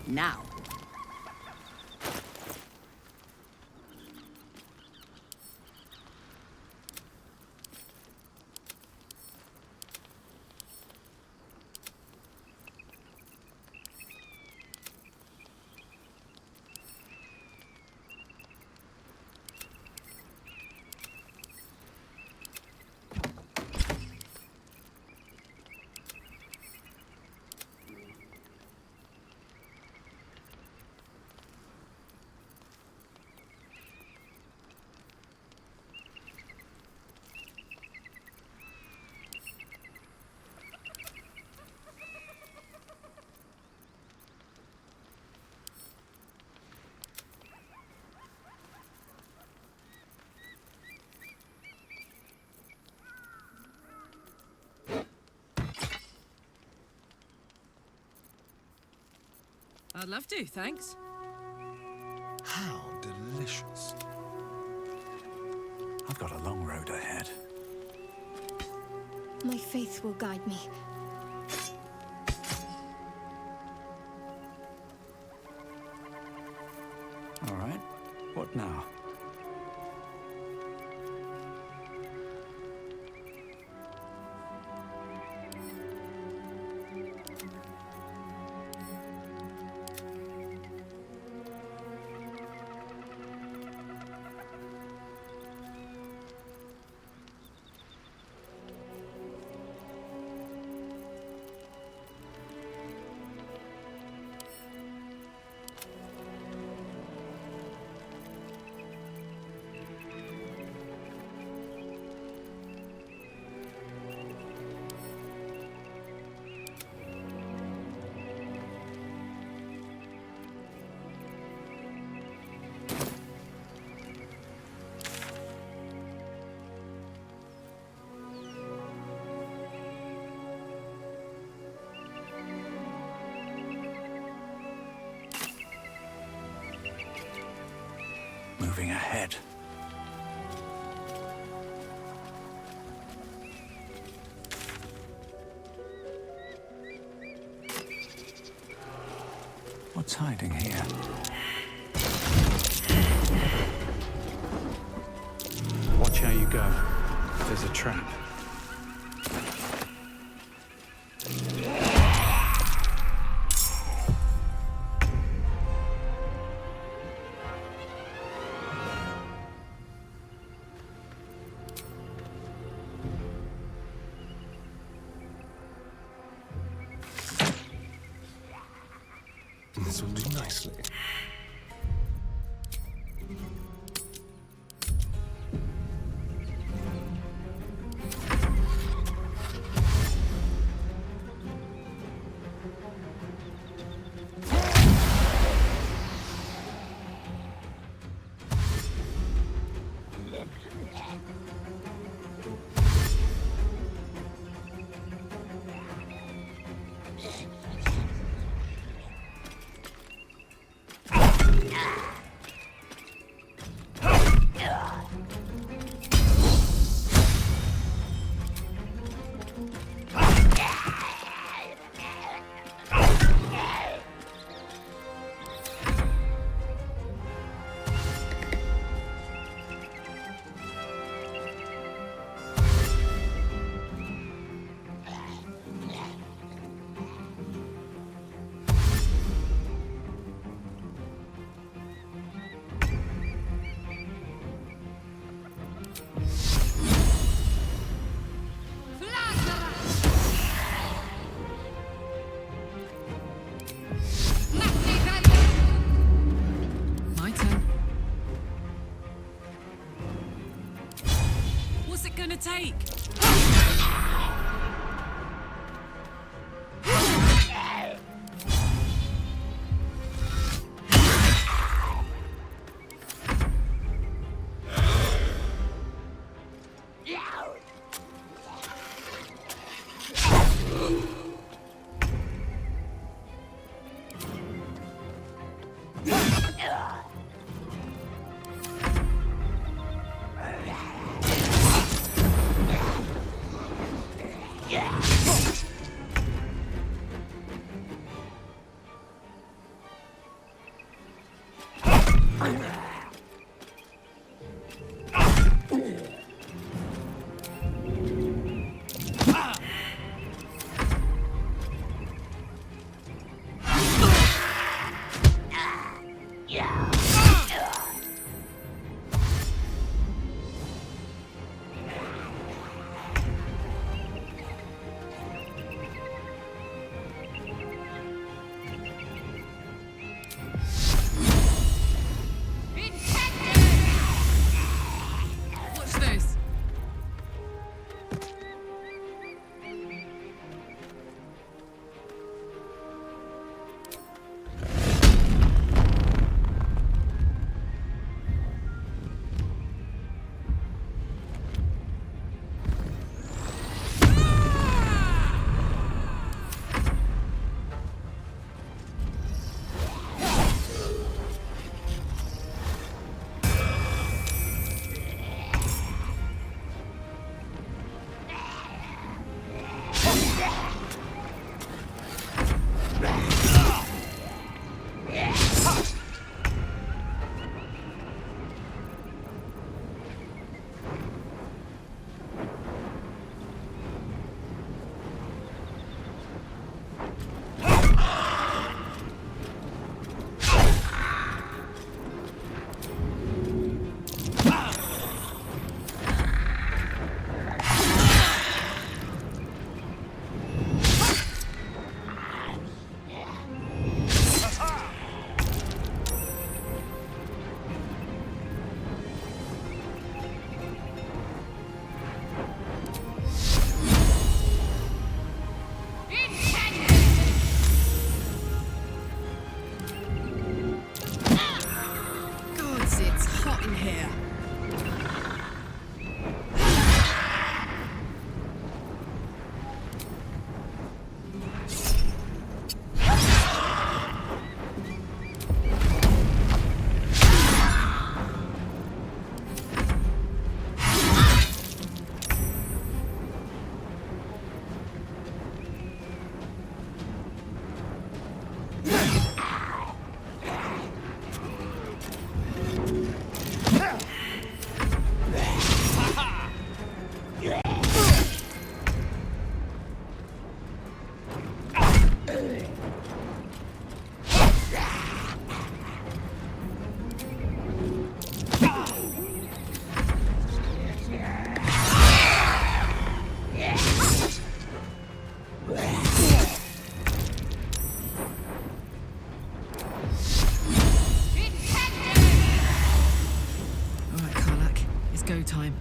S15: Now.
S12: I'd love to, thanks.
S6: How delicious.
S1: I've got a long road ahead.
S16: My faith will guide me.
S1: All right. What now? moving ahead. What's hiding here?
S16: Watch how you go. There's a trap.
S6: This will do nicely.
S12: My turn. What's it gonna take? time.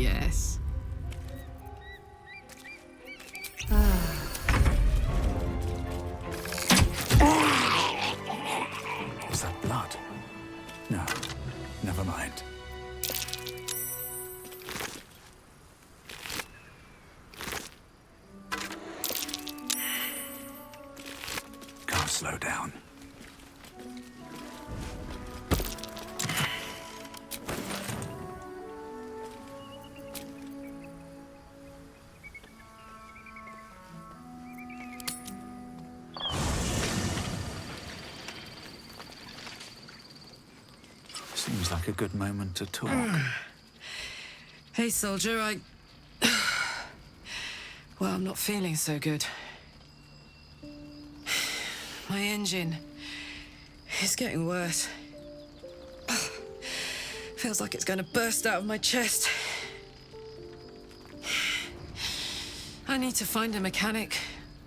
S12: Yes.
S1: Was that blood? No, never mind. Can't slow down. Seems like a good moment to talk.
S12: Hey, soldier, well, I'm not feeling so good. My engine is getting worse. Feels like it's going to burst out of my chest. I need to find a mechanic.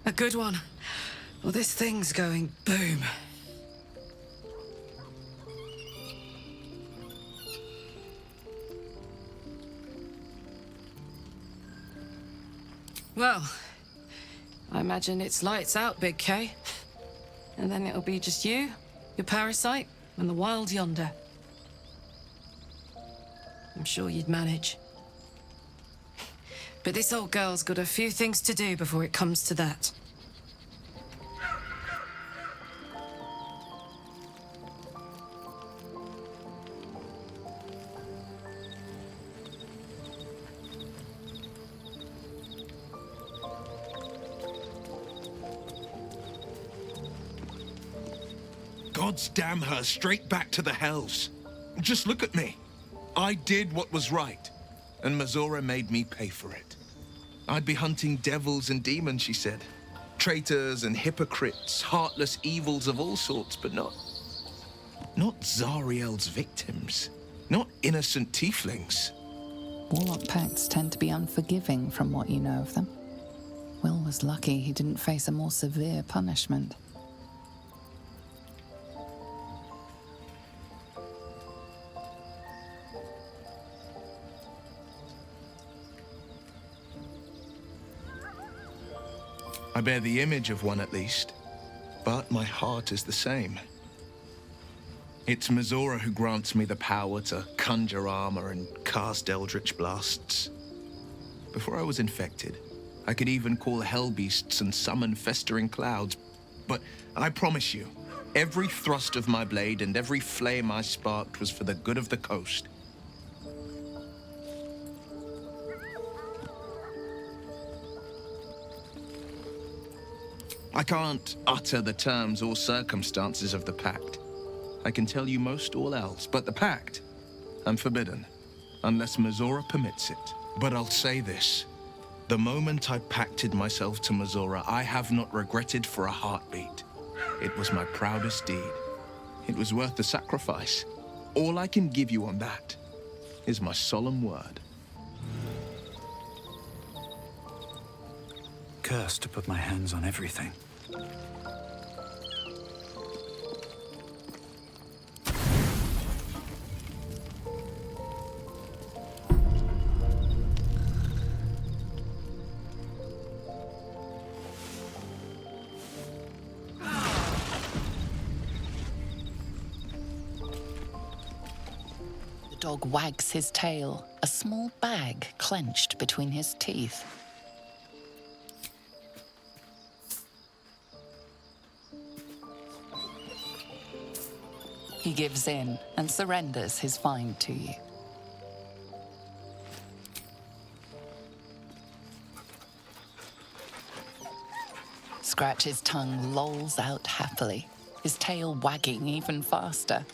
S12: A good one. Or this thing's going boom. Well, I imagine it's lights out, Big K. And then it'll be just you, your parasite, and the wild yonder. I'm sure you'd manage. But this old girl's got a few things to do before it comes to that.
S3: Gods damn her, straight back to the hells. Just look at me. I did what was right, and Mazora made me pay for it. I'd be hunting devils and demons, she said. Traitors and hypocrites, heartless evils of all sorts, but not Zariel's victims. Not innocent tieflings.
S7: Warlock pacts tend to be unforgiving from what you know of them. Will was lucky he didn't face a more severe punishment.
S3: I bear the image of one at least, but my heart is the same. It's Mazora who grants me the power to conjure armor and cast eldritch blasts. Before I was infected, I could even call hell beasts and summon festering clouds. But I promise you, every thrust of my blade and every flame I sparked was for the good of the coast. I can't utter the terms or circumstances of the pact. I can tell you most all else, but the pact, I'm forbidden, unless Mazora permits it. But I'll say this. The moment I pacted myself to Mazora, I have not regretted for a heartbeat. It was my proudest deed. It was worth the sacrifice. All I can give you on that is my solemn word.
S1: Cursed to put my hands on everything.
S7: The dog wags his tail, a small bag clenched between his teeth. He gives in and surrenders his find to you. Scratch's tongue lolls out happily, his tail wagging even faster.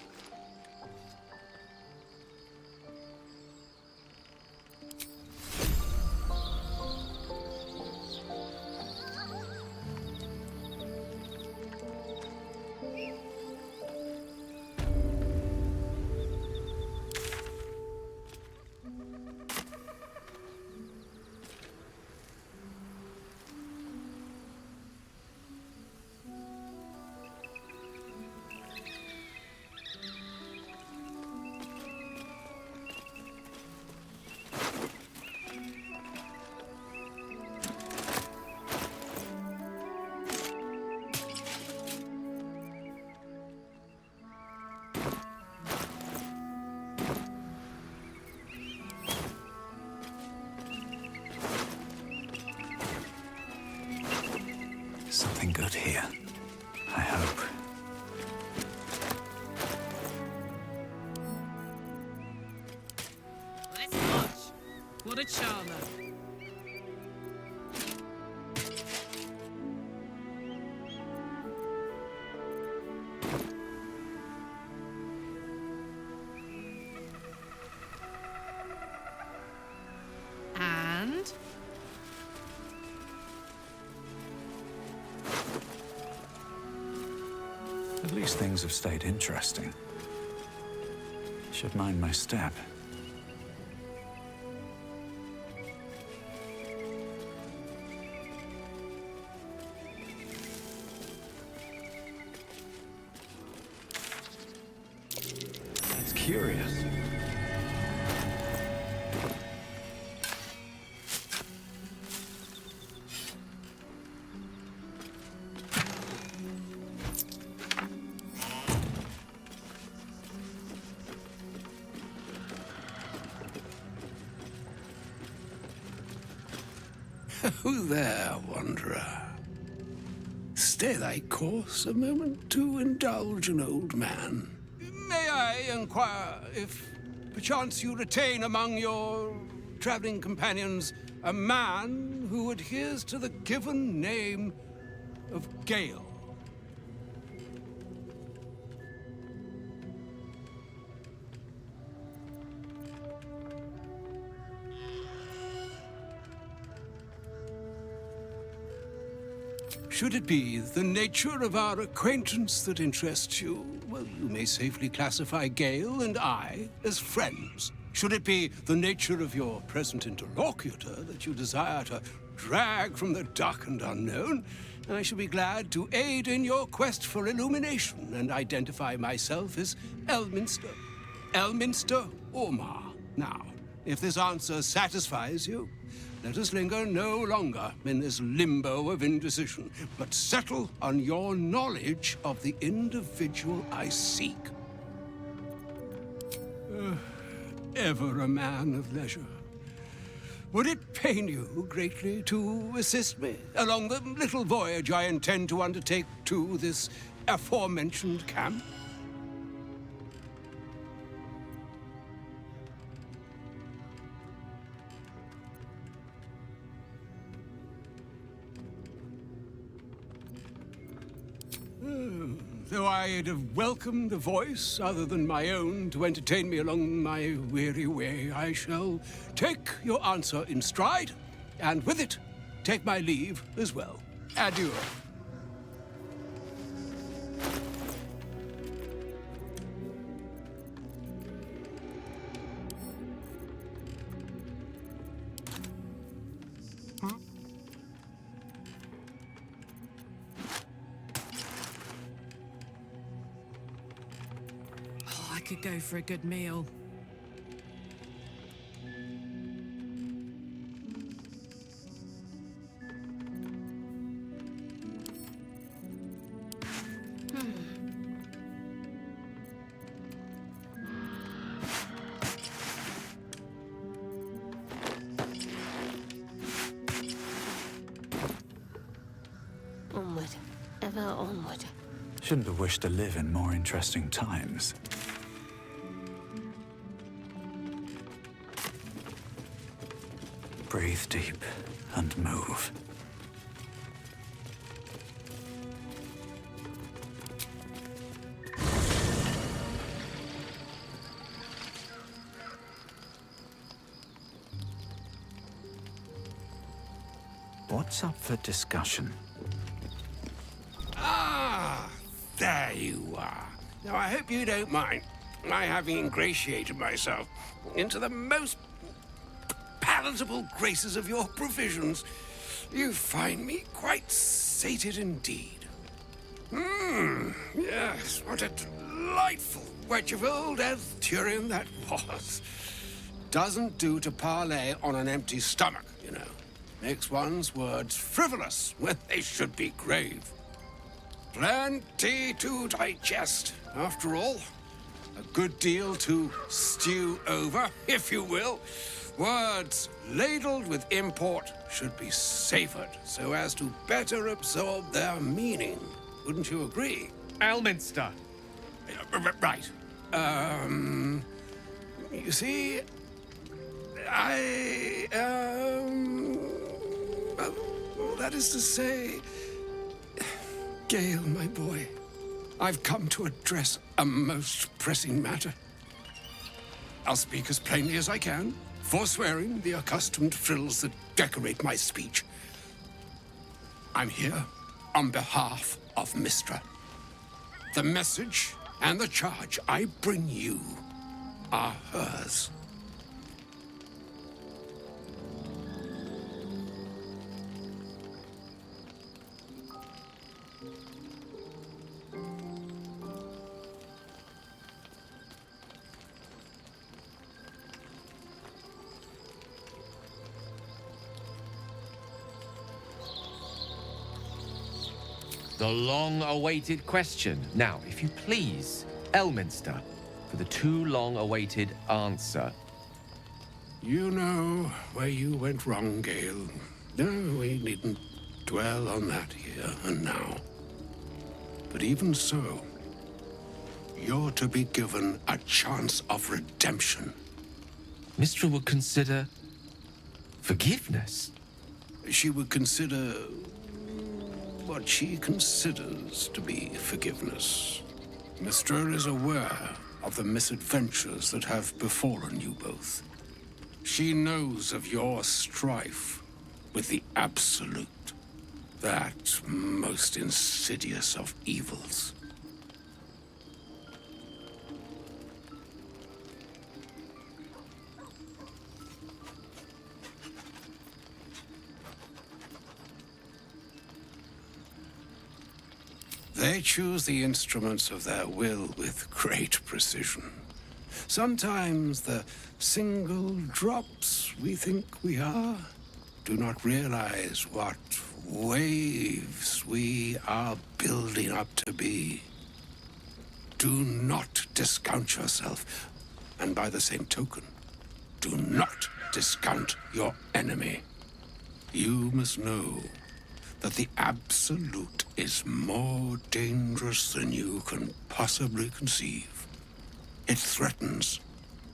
S1: good here. I hope.
S12: Let's watch. What a charmer. And?
S1: At least things have stayed interesting. Should mind my step. It's curious.
S17: Who there, wanderer? Stay thy course a moment to indulge an old man.
S18: May I inquire if perchance you retain among your traveling companions a man who adheres to the given name of Gale? Should it be the nature of our acquaintance that interests you, well, you may safely classify Gale and I as friends. Should it be the nature of your present interlocutor that you desire to drag from the dark and unknown, I shall be glad to aid in your quest for illumination and identify myself as Elminster. Elminster Ormar. Now, if this answer satisfies you, let us linger no longer in this limbo of indecision, but settle on your knowledge of the individual I seek. Ever a man of leisure. Would it pain you greatly to assist me along the little voyage I intend to undertake to this aforementioned camp? Though I'd have welcomed a voice other than my own to entertain me along my weary way, I shall take your answer in stride, and with it, take my leave as well. Adieu.
S12: I could go for a good meal.
S2: Onward, ever onward.
S1: Shouldn't have wished to live in more interesting times. Breathe deep and move. What's up for discussion?
S18: Ah, there you are. Now, I hope you don't mind my having ingratiated myself into the most palatable graces of your provisions. You find me quite sated indeed. Yes, what a delightful wedge of old Arthurian that was. Doesn't do to parley on an empty stomach, you know. Makes one's words frivolous when they should be grave. Plenty to digest, after all. A good deal to stew over, if you will.
S17: Words ladled with import should be savored so as to better absorb their meaning. Wouldn't you agree?
S5: Elminster.
S17: Right. You see, well, that is to say, Gale, my boy, I've come to address a most pressing matter. I'll speak as plainly as I can, forswearing the accustomed frills that decorate my speech. I'm here on behalf of Mystra. The message and the charge I bring you are hers.
S19: The long-awaited question. Now, if you please, Elminster, for the too long-awaited answer.
S17: You know where you went wrong, Gale. No, we needn't dwell on that here and now. But even so, you're to be given a chance of redemption.
S19: Mystra would consider forgiveness.
S17: She would consider what she considers to be forgiveness. Mystra is aware of the misadventures that have befallen you both. She knows of your strife with the Absolute, that most insidious of evils. They choose the instruments of their will with great precision. Sometimes the single drops we think we are do not realize what waves we are building up to be. Do not discount yourself, and by the same token, do not discount your enemy. You must know that the Absolute is more dangerous than you can possibly conceive. It threatens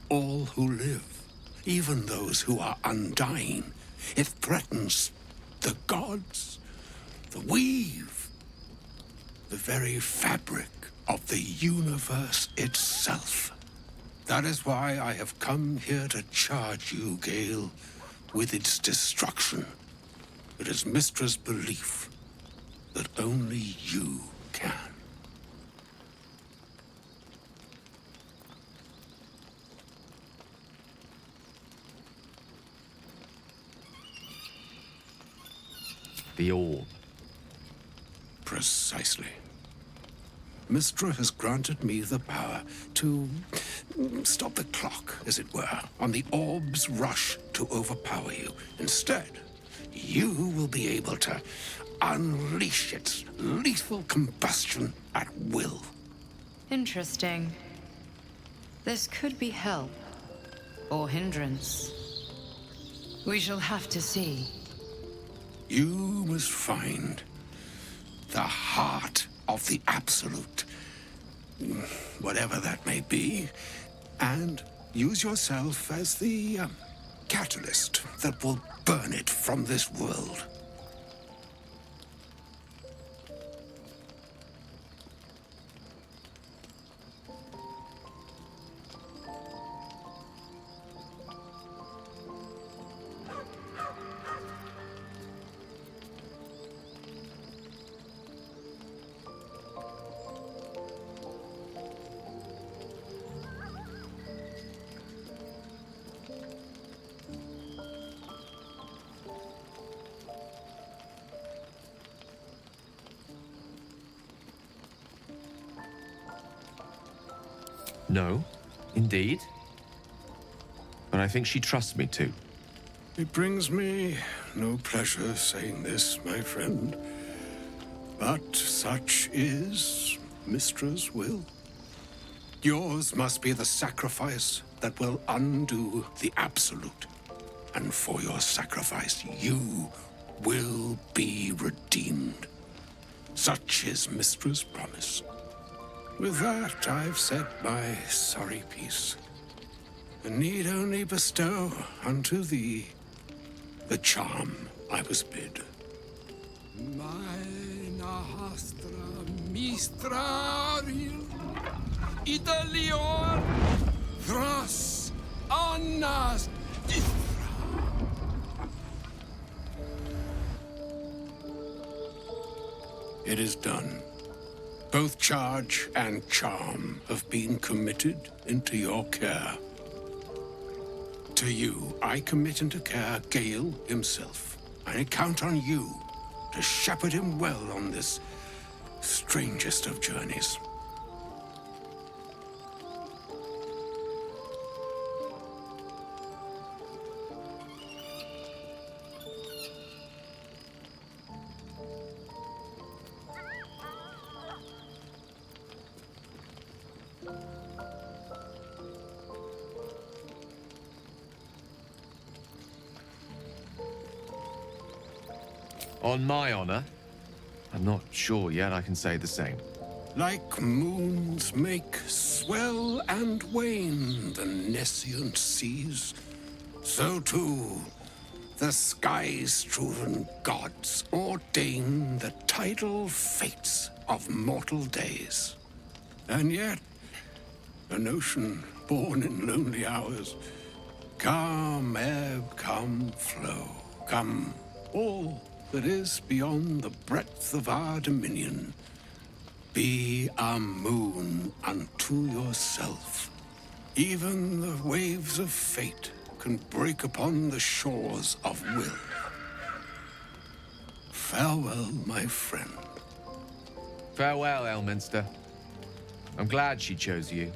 S17: all who live, even those who are undying. It threatens the gods, the weave, the very fabric of the universe itself. That is why I have come here to charge you, Gale, with its destruction. It is Mystra's belief that only you can.
S19: The orb.
S17: Precisely. Mystra has granted me the power to stop the clock, as it were, on the orb's rush to overpower you. Instead, you will be able to unleash its lethal combustion at will.
S9: Interesting. This could be help, or hindrance. We shall have to see.
S17: You must find the heart of the Absolute, whatever that may be, and use yourself as the catalyst that will burn it from this world.
S19: No, indeed. But I think she trusts me too.
S17: It brings me no pleasure saying this, my friend. But such is Mystra's will. Yours must be the sacrifice that will undo the Absolute. and for your sacrifice you will be redeemed. Such is Mistra's promise. With that, I've said my sorry piece, and need only bestow unto thee the charm I was bid. Maena hastra mistraril Italion thras annas dithra. It is done. Both charge and charm have been committed into your care. To you, I commit into care Gale himself. I count on you to shepherd him well on this strangest of journeys.
S19: On my honor, I'm not sure yet I can say the same.
S17: Like moons make swell and wane the nescient seas, so too the sky-strewn gods ordain the tidal fates of mortal days. And yet, an ocean born in lonely hours, come ebb, come flow, come all that is beyond the breadth of our dominion. Be a moon unto yourself. Even the waves of fate can break upon the shores of will. Farewell, my friend.
S19: Farewell, Elminster. I'm glad she chose you.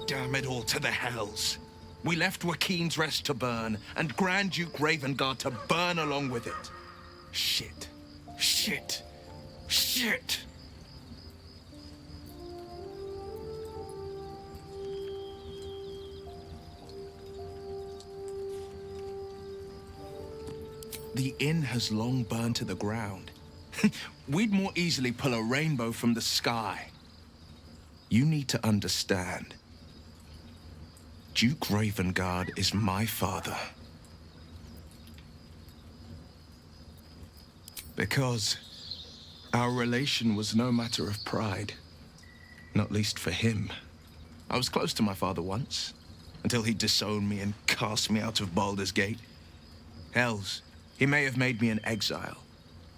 S3: Damn it all to the hells. We left Joaquin's Rest to burn, and Grand Duke Ravengard to burn along with it. Shit. Shit. Shit. The inn has long burned to the ground. We'd more easily pull a rainbow from the sky. You need to understand. Duke Ravengard is my father. Because our relation was no matter of pride. Not least for him. I was close to my father once, until he disowned me and cast me out of Baldur's Gate. Hells, he may have made me an exile,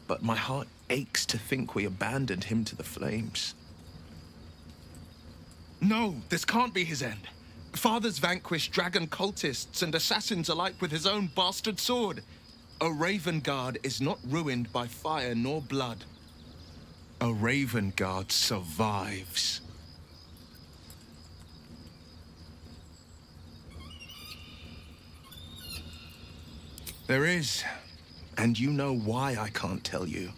S3: but my heart aches to think we abandoned him to the flames. No, this can't be his end. Father's vanquished dragon cultists and assassins alike with his own bastard sword. A Ravengard is not ruined by fire nor blood. A Ravengard survives. There is, and you know why I can't tell you.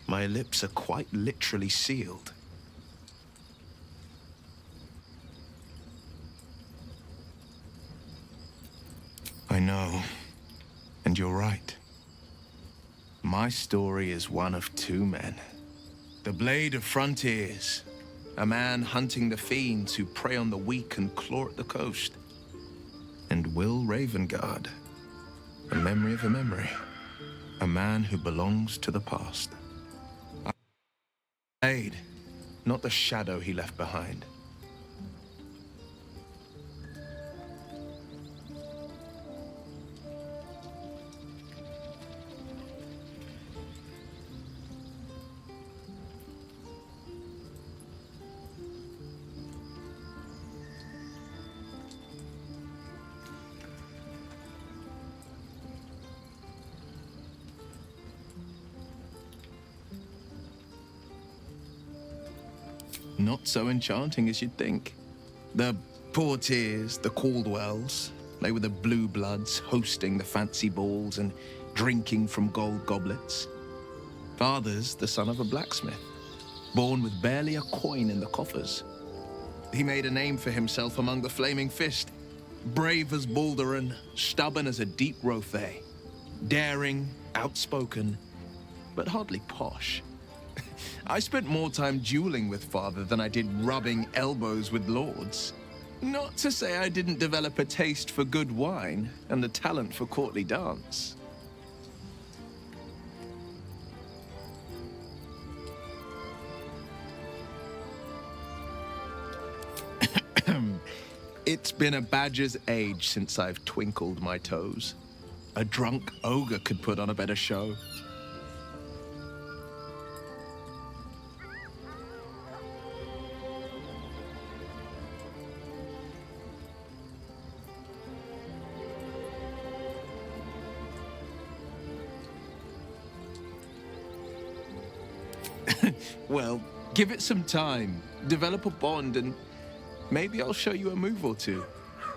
S3: My lips are quite literally sealed. I know, and you're right. My story is one of two men. The Blade of Frontiers, a man hunting the fiends who prey on the weak and claw at the coast. And Will Ravengard, a memory of a memory, a man who belongs to the past. Blade, not the shadow he left behind. Not so enchanting as you'd think. The Portiers, the Caldwells, They were the blue bloods hosting the fancy balls and drinking from gold goblets. Father's the son of a blacksmith, born with barely a coin in the coffers. He made a name for himself among the Flaming Fist, brave as Baldur and stubborn as a deep Rothay, daring, outspoken, but hardly posh. I spent more time dueling with Father than I did rubbing elbows with lords. Not to say I didn't develop a taste for good wine and a talent for courtly dance. It's been a badger's age since I've twinkled my toes. A drunk ogre could put on a better show. Well, give it some time, develop a bond, and maybe I'll show you a move or two.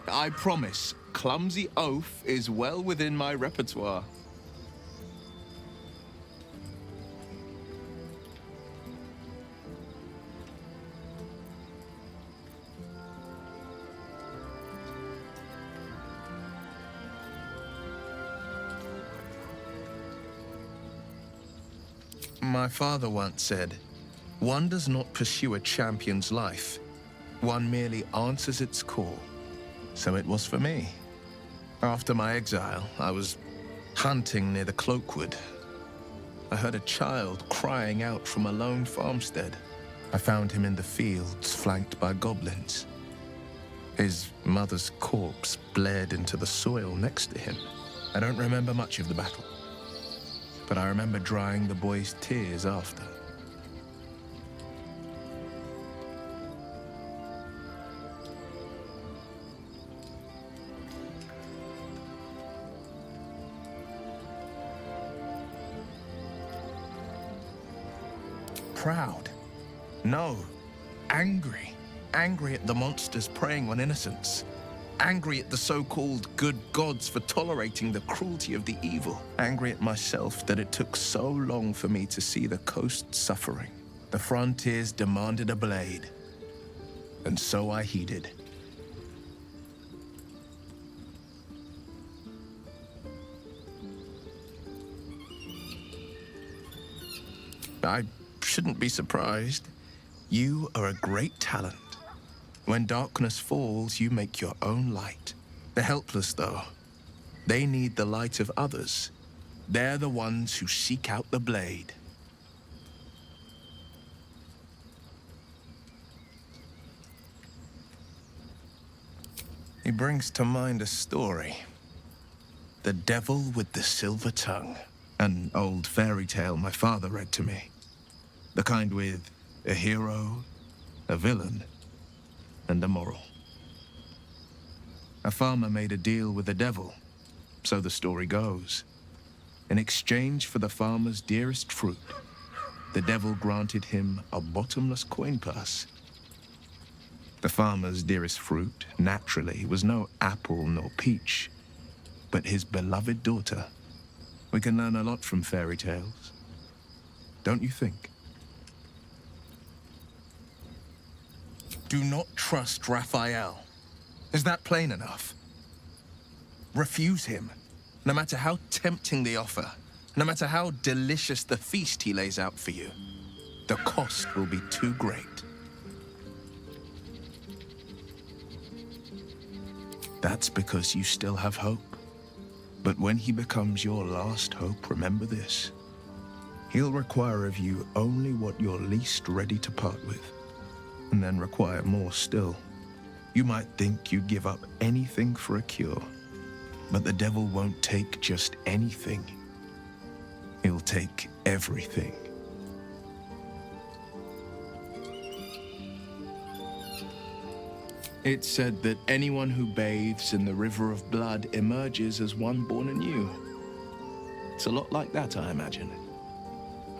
S3: I promise, clumsy oaf is well within my repertoire. My father once said, "One does not pursue a champion's life. One merely answers its call." So it was for me. After my exile, I was hunting near the Cloakwood. I heard a child crying out from a lone farmstead. I found him in the fields, flanked by goblins. His mother's corpse bled into the soil next to him. I don't remember much of the battle, but I remember drying the boy's tears after. Proud? No. Angry. Angry at the monsters preying on innocents. Angry at the so-called good gods for tolerating the cruelty of the evil. Angry at myself that it took so long for me to see the coast suffering. The frontiers demanded a blade. And so I heeded. I shouldn't be surprised. You are a great talent. When darkness falls, you make your own light. The helpless, though, they need the light of others. They're the ones who seek out the blade. He brings to mind a story. The Devil with the Silver Tongue. An old fairy tale my father read to me. The kind with a hero, a villain, and a moral. A farmer made a deal with the devil, so the story goes. In exchange for the farmer's dearest fruit, the devil granted him a bottomless coin purse. The farmer's dearest fruit, naturally, was no apple nor peach, but his beloved daughter. We can learn a lot from fairy tales, don't you think? Do not trust Raphael. Is that plain enough? Refuse him, no matter how tempting the offer, no matter how delicious the feast he lays out for you. The cost will be too great. That's because you still have hope. But when he becomes your last hope, remember this. He'll require of you only what you're least ready to part with. And then require more still. You might think you'd give up anything for a cure, but the devil won't take just anything. He'll take everything. It's said that anyone who bathes in the river of blood emerges as one born anew. It's a lot like that, I imagine.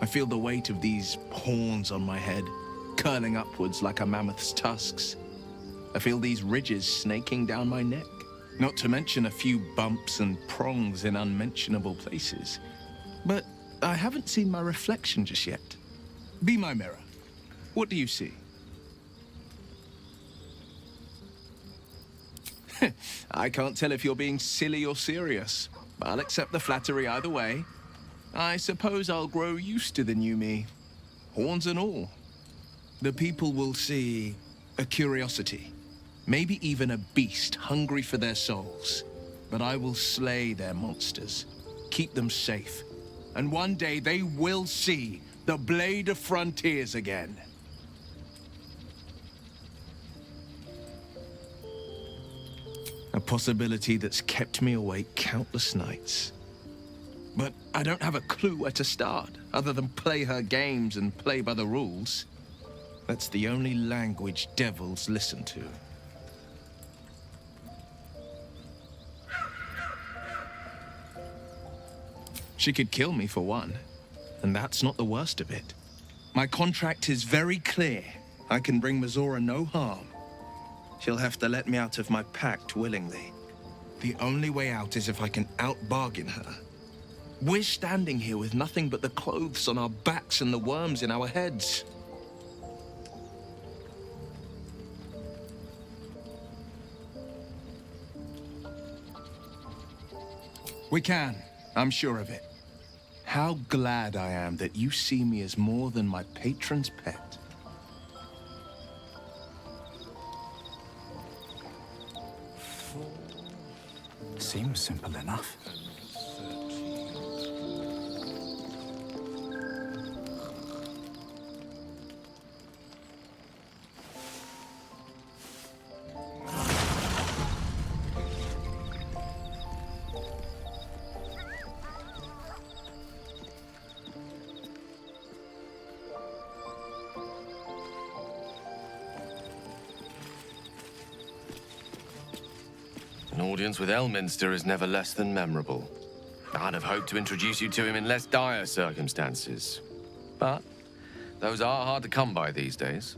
S3: I feel the weight of these horns on my head, curling upwards like a mammoth's tusks. I feel these ridges snaking down my neck. Not to mention a few bumps and prongs in unmentionable places. But I haven't seen my reflection just yet. Be my mirror. What do you see? I can't tell if you're being silly or serious. I'll accept the flattery either way. I suppose I'll grow used to the new me. Horns and all. The people will see a curiosity. Maybe even a beast hungry for their souls. But I will slay their monsters. Keep them safe. And one day they will see the Blade of Frontiers again. A possibility that's kept me awake countless nights. But I don't have a clue where to start, other than play her games and play by the rules. That's the only language devils listen to. She could kill me for one, and that's not the worst of it. My contract is very clear. I can bring Mizora no harm. She'll have to let me out of my pact willingly. The only way out is if I can out-bargain her. We're standing here with nothing but the clothes on our backs and the worms in our heads. We can. I'm sure of it. How glad I am that you see me as more than my patron's pet.
S1: Seems simple enough.
S19: An audience with Elminster is never less than memorable. I'd have hoped to introduce you to him in less dire circumstances. But those are hard to come by these days.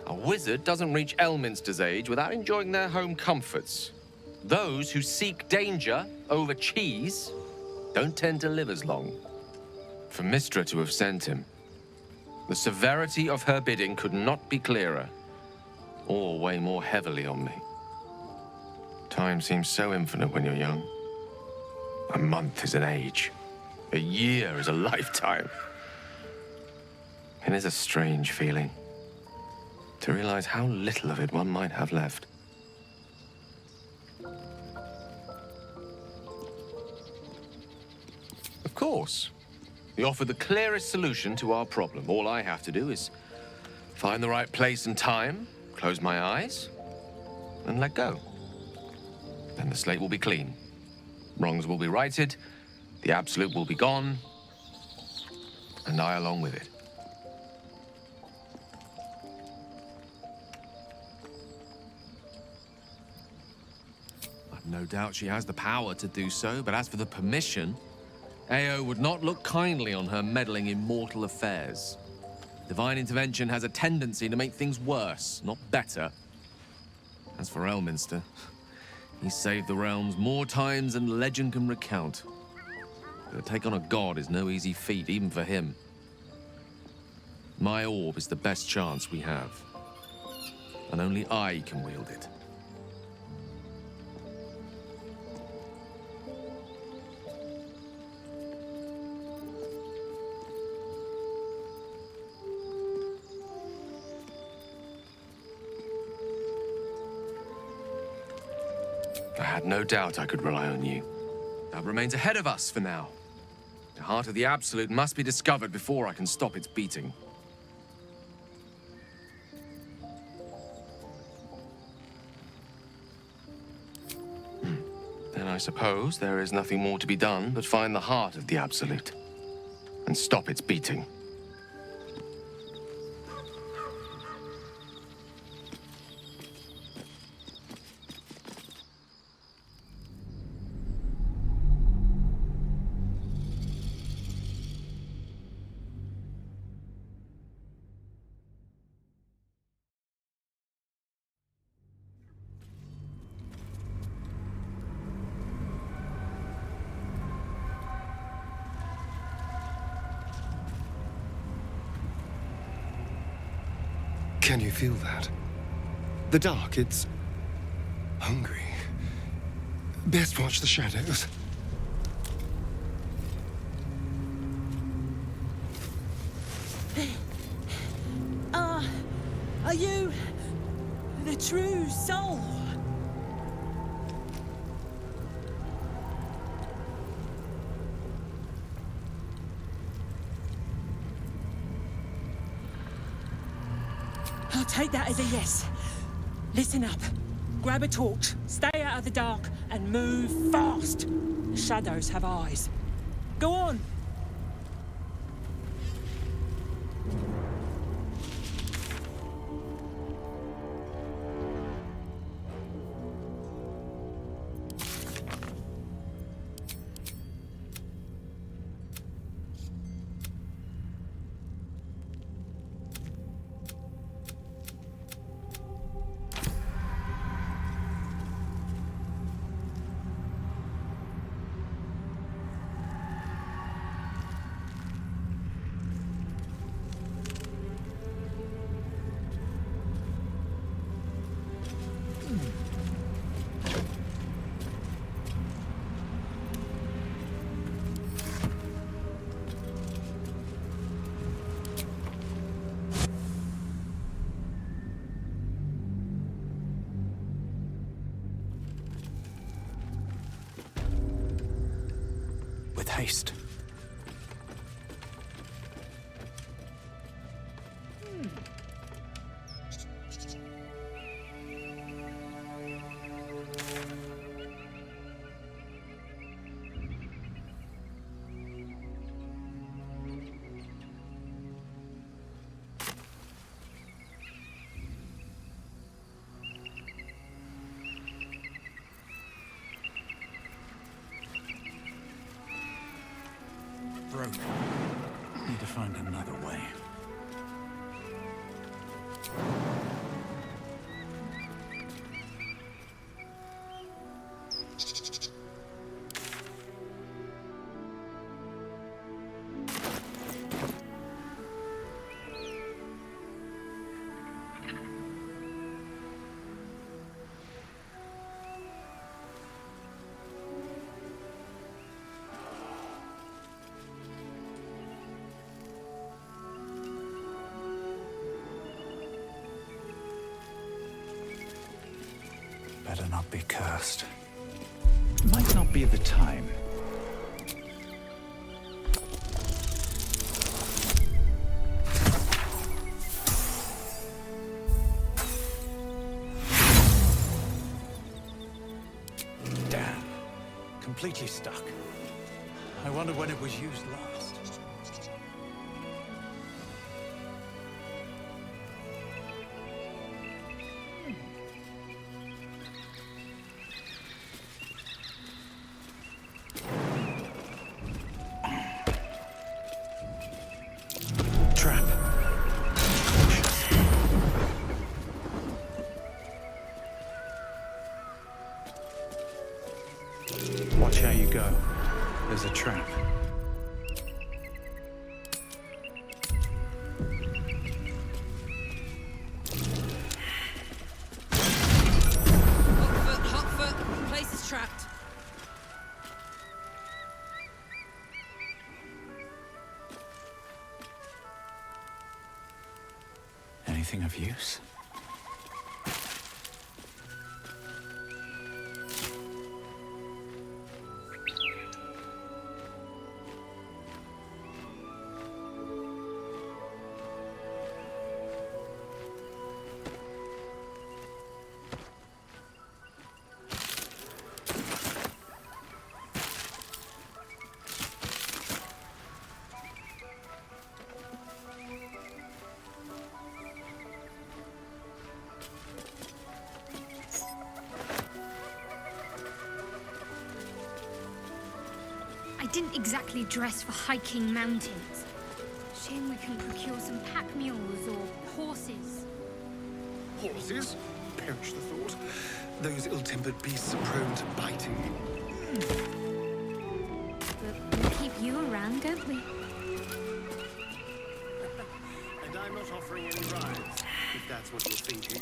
S19: A wizard doesn't reach Elminster's age without enjoying their home comforts. Those who seek danger over cheese don't tend to live as long. For Mystra to have sent him, the severity of her bidding could not be clearer, or weigh more heavily on me. Time seems so infinite when you're young. A month is an age. A year is a lifetime. It is a strange feeling to realize how little of it one might have left. Of course. We offer the clearest solution to our problem. All I have to do is find the right place and time, close my eyes, and let go. Then the slate will be clean. Wrongs will be righted, the absolute will be gone, and I along with it. I've no doubt she has the power to do so, but as for the permission, Ao would not look kindly on her meddling in mortal affairs. Divine intervention has a tendency to make things worse, not better. As for Elminster, he's saved the realms more times than legend can recount. But to take on a god is no easy feat, even for him. My orb is the best chance we have, and only I can wield it. I had no doubt I could rely on you. That remains ahead of us for now. The heart of the Absolute must be discovered before I can stop its beating. Then I suppose there is nothing more to be done but find the heart of the Absolute and stop its beating.
S6: Can you feel that? The dark, it's hungry. Best watch the shadows.
S10: Are you the true soul? I'll take that as a yes. Listen up. Grab a torch, stay out of the dark, and move fast. The shadows have eyes. Go on.
S1: With haste. Broken. Need to find another way. Better not be cursed. Might not be the time. Damn. Completely stuck. I wonder when it was used last. Trap. Watch how you go. There's a trap.
S12: Hot foot. Place is trapped.
S1: Anything of use?
S20: I didn't exactly dress for hiking mountains. Shame we can procure some pack mules or horses.
S6: Horses? Perish the thought. Those ill-tempered beasts are prone to biting.
S20: But we keep you around, don't we?
S14: And I'm not offering any rides.
S17: if that's what you're thinking.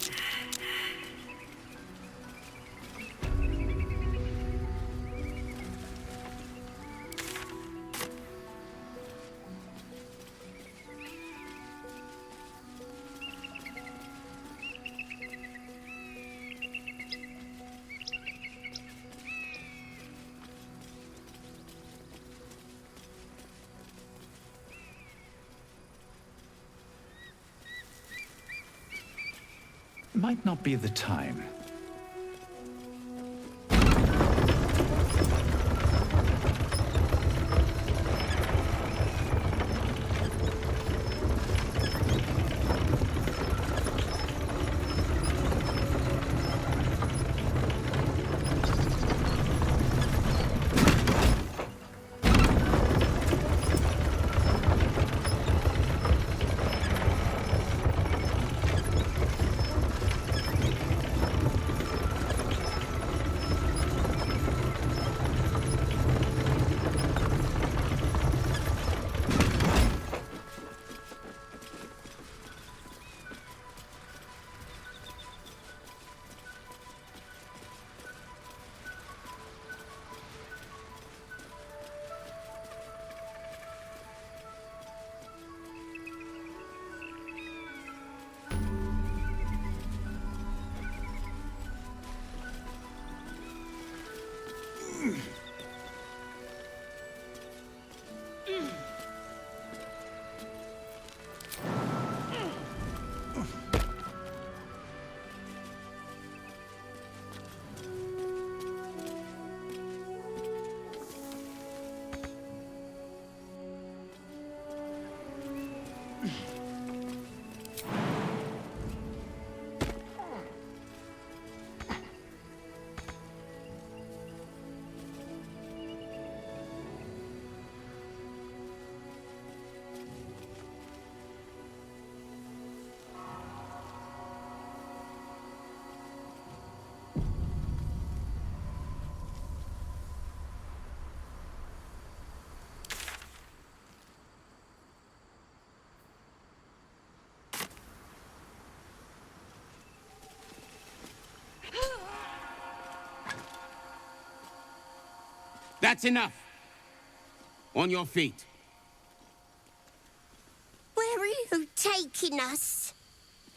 S1: Might not be the time.
S21: That's enough. On your feet.
S15: Where are you taking us?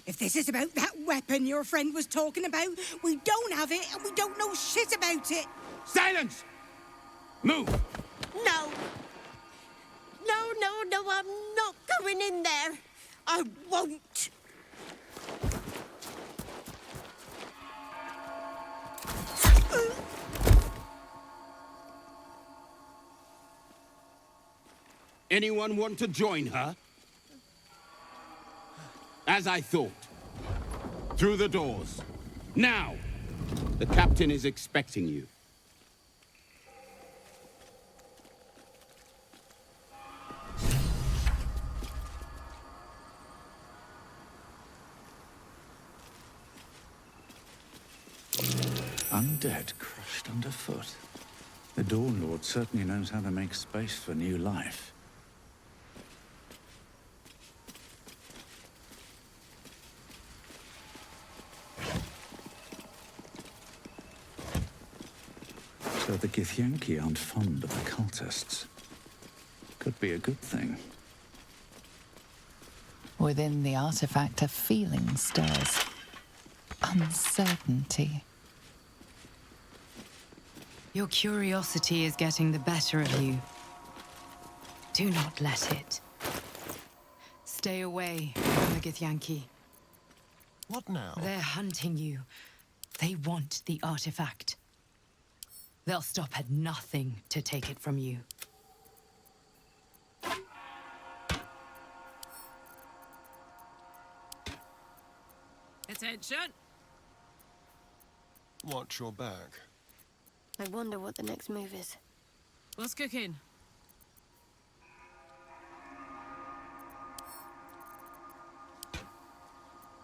S22: If this is about that weapon your friend was talking about, we don't have it and we don't know shit about it.
S21: Silence! Move!
S15: No. No, I'm not going in there. I won't.
S21: Anyone want to join her? As I thought. Through the doors. Now! The captain is expecting you.
S1: Undead crushed underfoot. The Dawn Lord certainly knows how to make space for new life. So the Githyanki aren't fond of the cultists. Could be a good thing.
S7: Within the artifact, a feeling stirs. Uncertainty.
S13: Your curiosity is getting the better of you. Do not let it. Stay away from the Githyanki.
S23: What now?
S13: They're hunting you. They want the artifact. They'll stop at nothing to take it from you.
S12: Attention!
S23: Watch your back.
S15: I wonder what the next move is.
S12: What's cooking?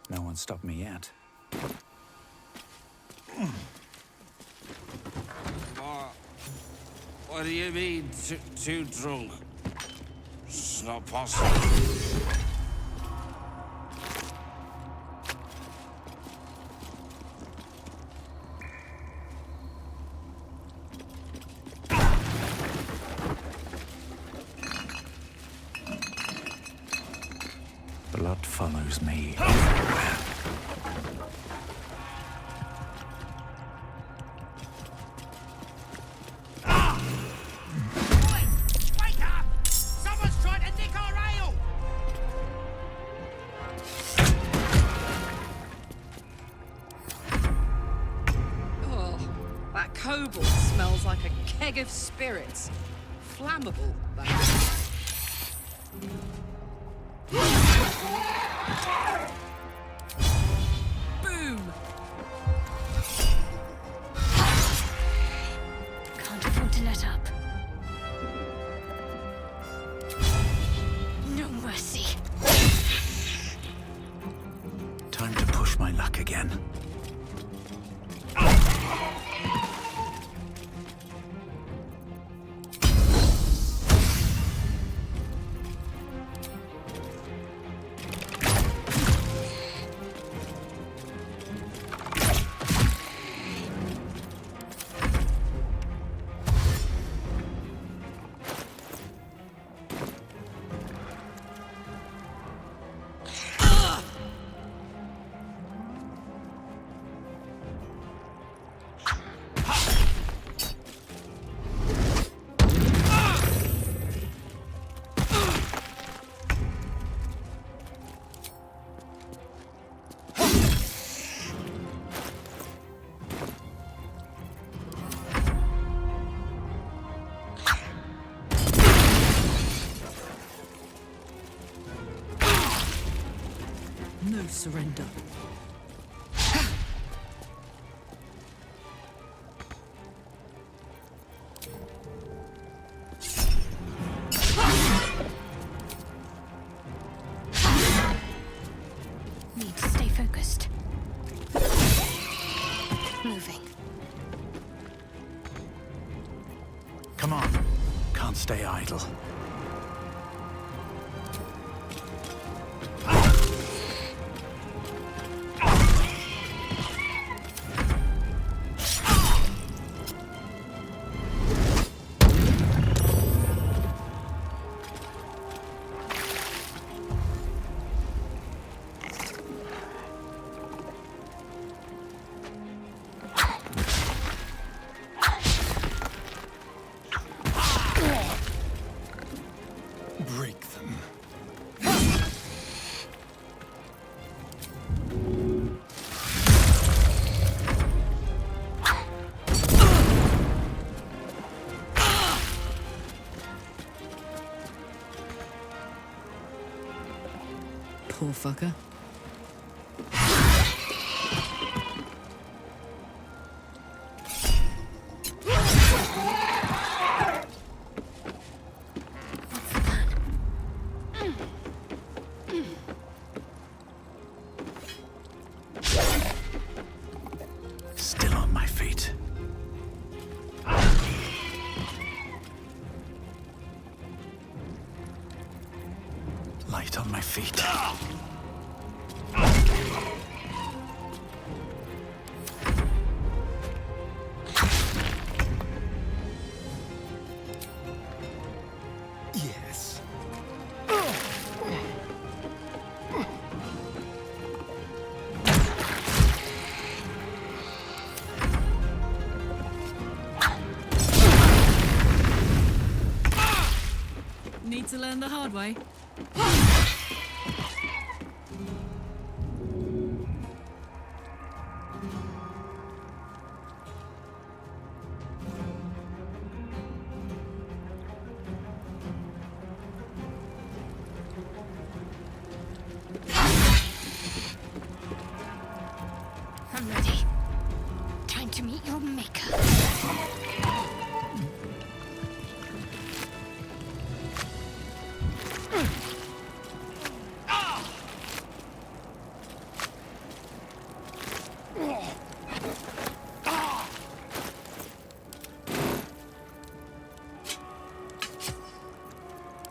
S1: No one stopped me yet.
S5: What do you mean, too drunk? It's not possible.
S1: blood follows me everywhere.
S14: Wake up! Someone's trying to nick our ale!
S12: Oh, that cobalt smells like a keg of spirits. Flammable, that is. Boom!
S20: Can't afford to let up. No mercy.
S1: Time to push my luck again.
S12: No surrender.
S20: Need to stay focused. Moving.
S1: Come on. Can't stay idle.
S6: Break them.
S12: Poor fucker.
S1: Still on my feet. Light on my feet.
S6: Yes.
S12: Need to learn the hard way.
S20: I'm ready. Time to meet your maker.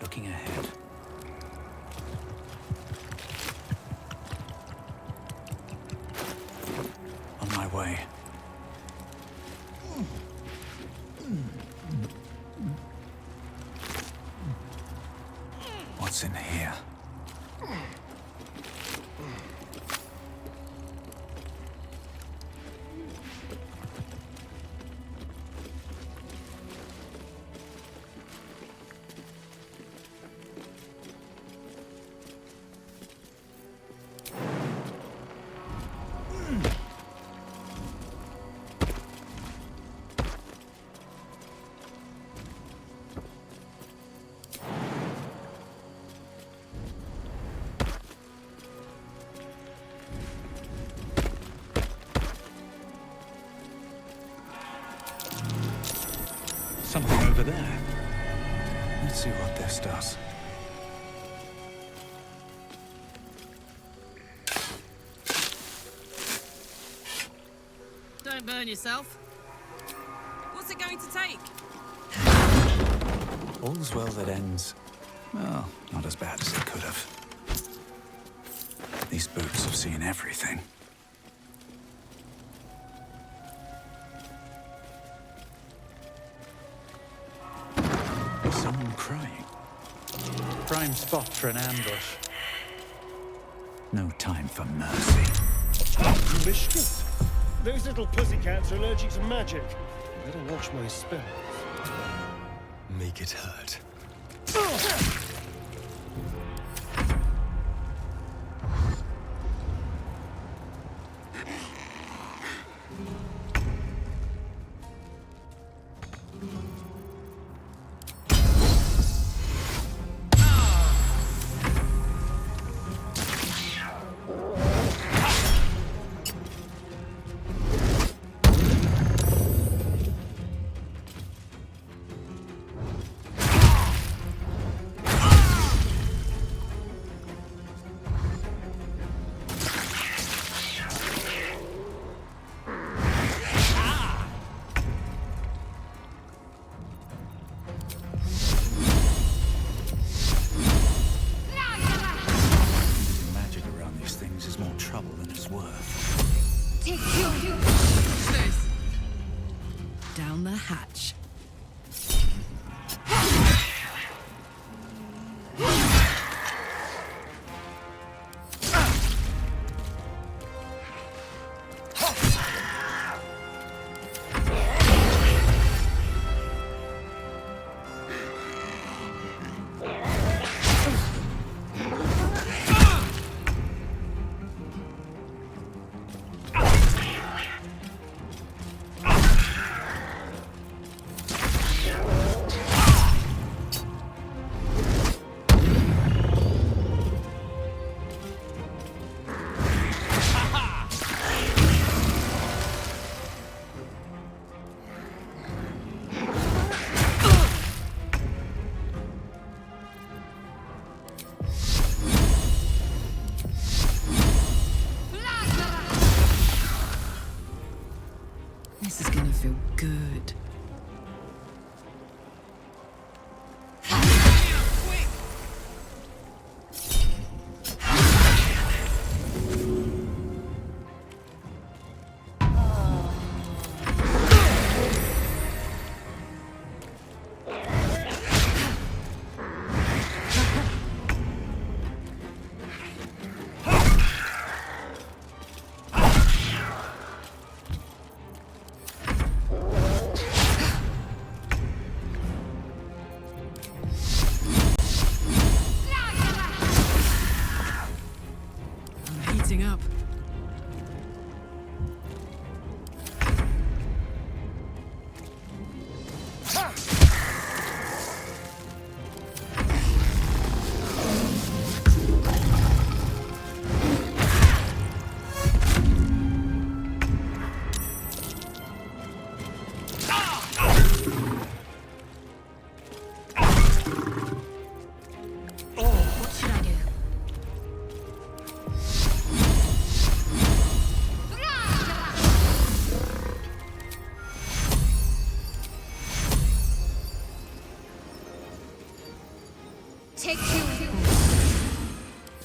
S1: Looking ahead. On my way. What's in here? Something over there. Let's see what this does.
S12: Don't burn yourself. What's it going to take?
S1: All's well that ends. Well, not as bad as it could have. These boots have seen everything. Someone crying. Prime spot for an ambush. No time for mercy.
S6: Mischief. Those little pussycats are allergic to magic. Better watch my spells. Make it hurt.
S12: Down the hatch. This is gonna feel good. Up.
S20: What should I do? Take two.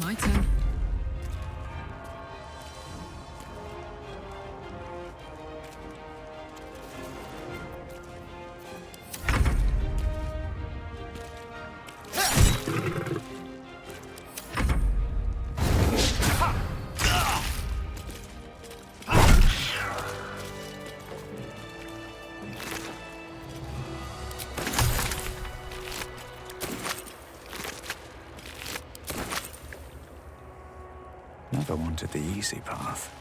S12: My turn.
S1: Never wanted the easy path.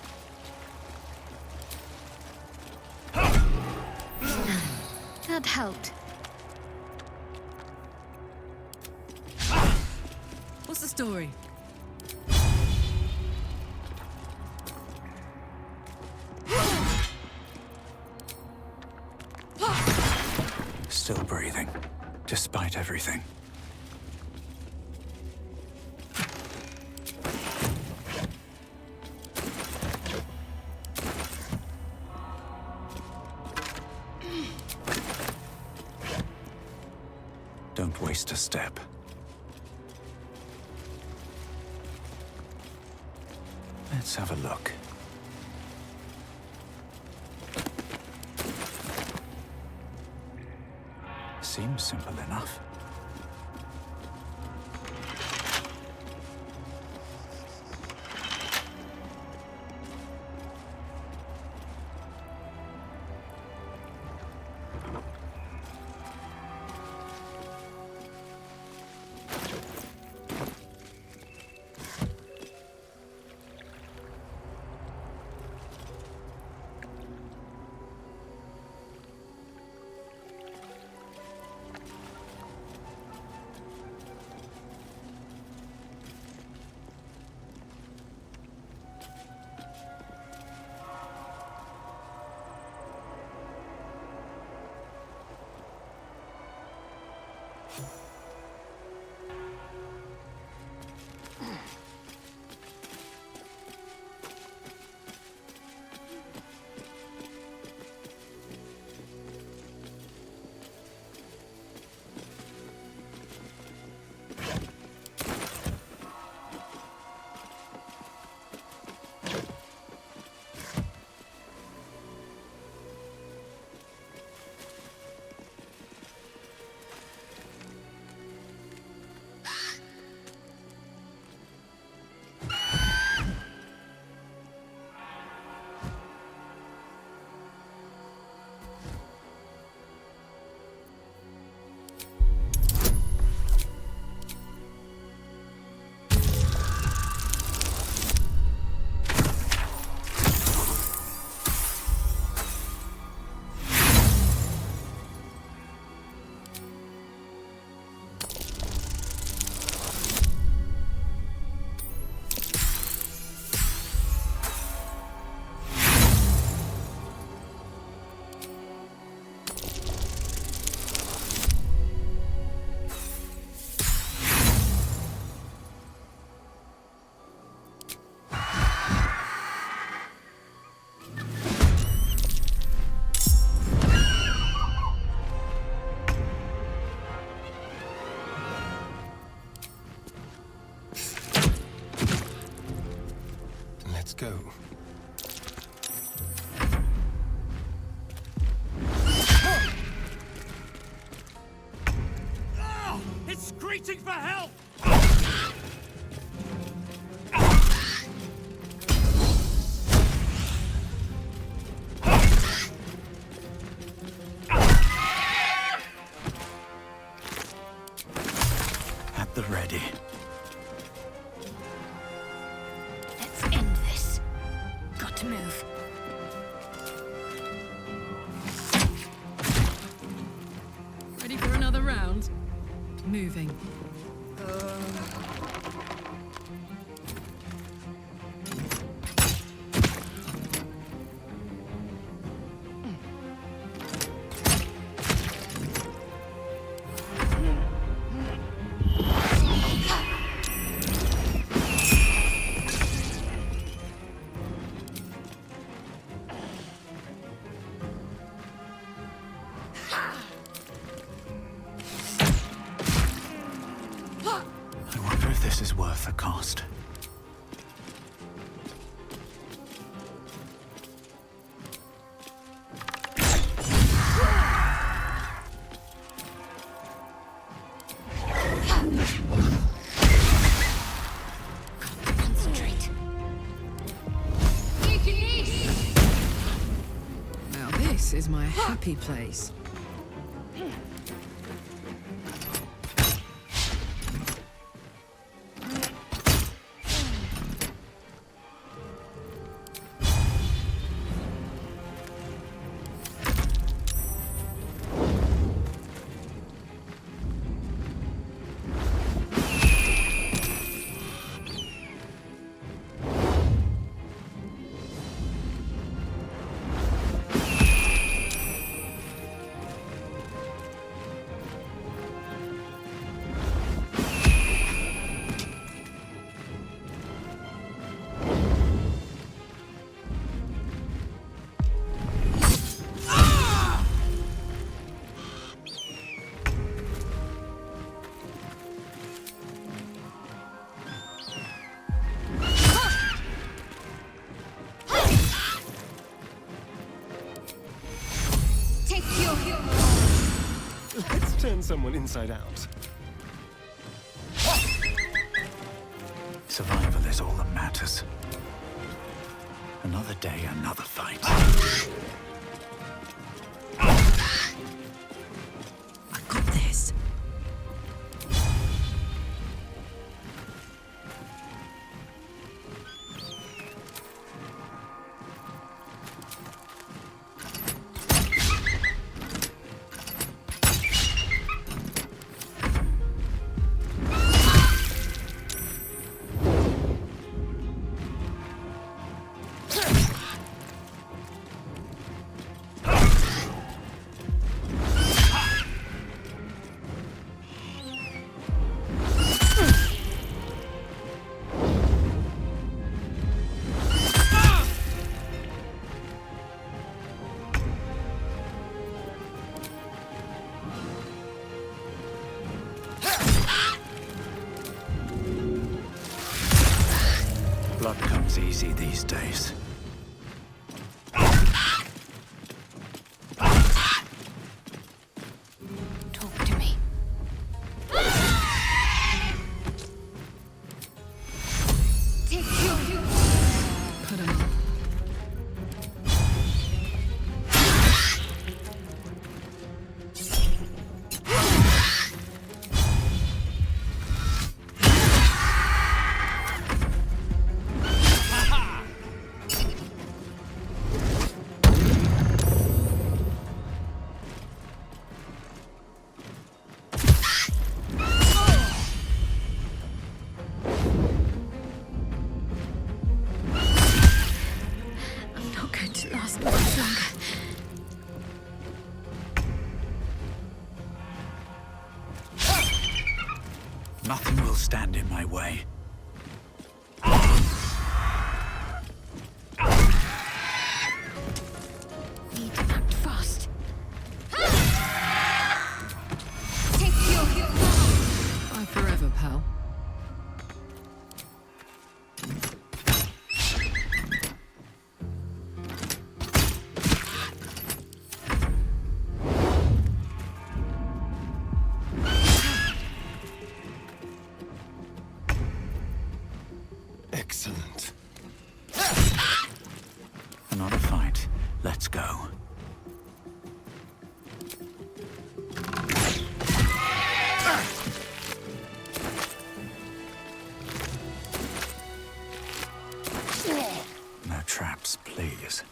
S20: That helped.
S12: What's the story?
S1: Still breathing, despite everything. Don't waste a step. Let's have a look. Seems simple enough.
S23: Go.
S14: Oh, it's screeching for help!
S1: At the ready.
S20: To move.
S12: Ready for another round? Moving.
S1: This is worth the cost.
S20: Concentrate.
S12: Now this is my happy place.
S6: someone inside out.
S1: Survival is all that matters. Another day, another fight.
S12: I got this.
S1: Blood comes easy these days.
S20: Talk to me. Take your...
S12: Put him up.
S20: I'm not going to last much longer.
S1: Nothing will stand in my way.
S20: Need to act fast. Take your...
S12: Bye forever, pal.
S6: Excellent.
S1: Another fight. Let's go. No traps, please.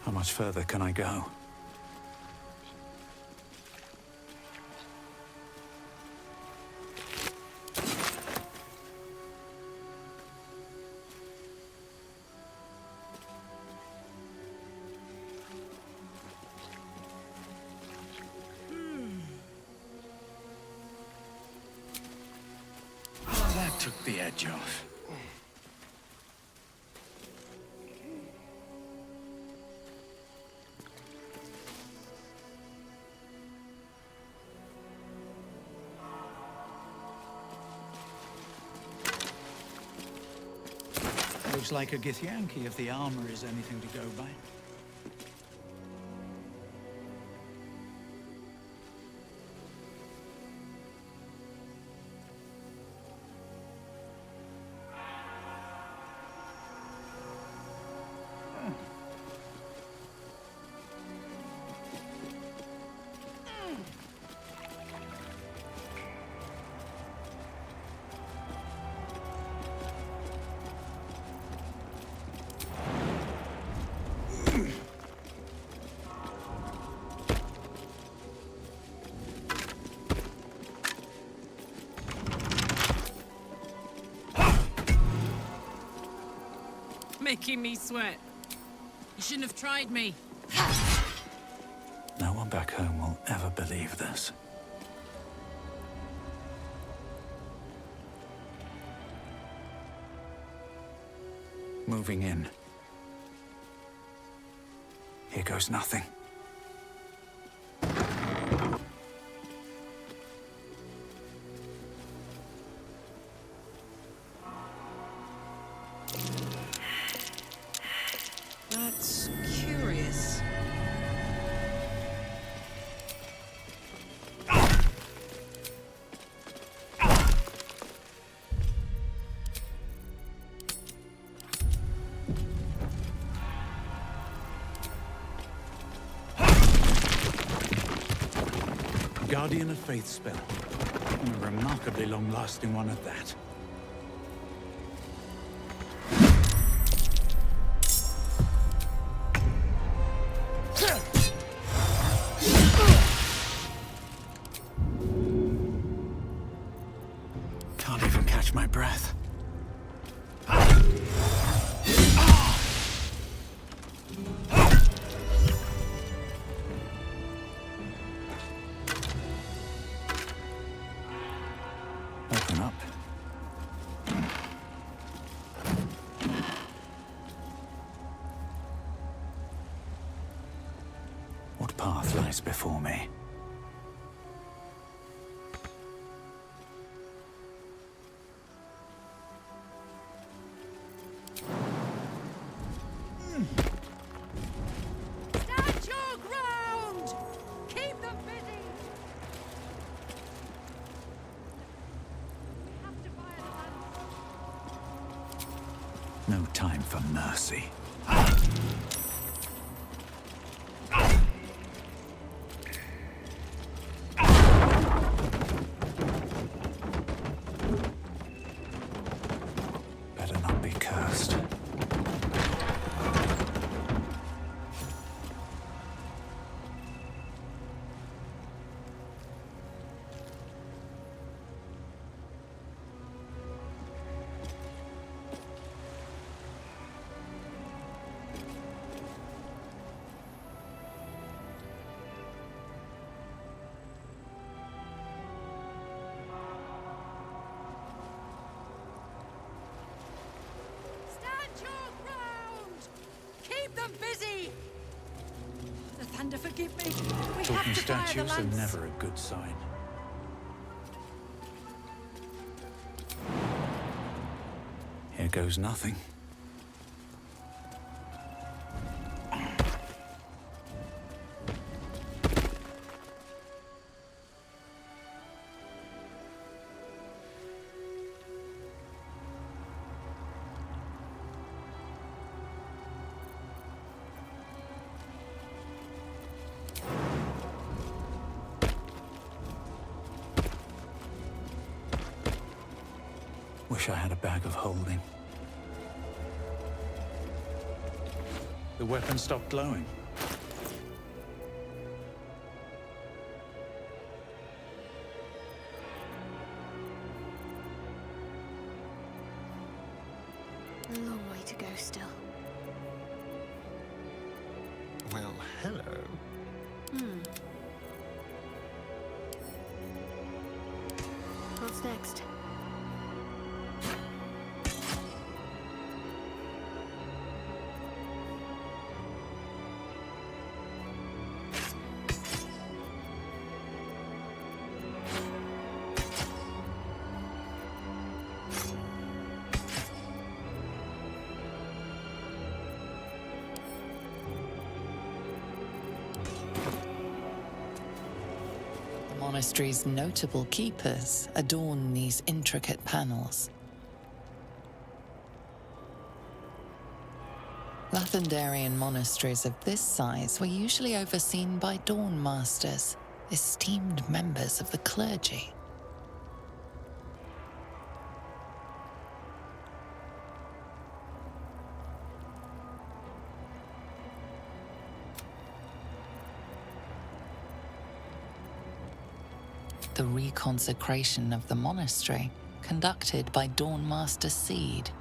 S1: How much further can I go? That took the edge off. Looks like a Githyanki if the armor is anything to go by.
S12: Making me sweat. You shouldn't have tried me.
S1: No one back home will ever believe this. Moving in. Here goes nothing.
S12: That's curious.
S1: Guardian of Faith spell. And a remarkably long-lasting one at that. Can't even catch my breath. Open up. What path lies before me?
S22: Stand your ground! Keep them busy!
S1: No time for mercy. Better not be cursed.
S22: Stand your ground! Keep them busy! The Thunder, forgive me. We
S1: Talking
S22: have to fire the
S1: statues are
S22: lance.
S1: never a good sign. Here goes nothing. Wish I had a bag of holding. The weapon stopped glowing.
S4: A long way to go still.
S3: Well, hello.
S4: What's next?
S7: The monastery's notable keepers adorn these intricate panels. Lathendarian monasteries of this size were usually overseen by Dawn Masters, esteemed members of the clergy. The reconsecration of the monastery, conducted by Dawn Master Seed.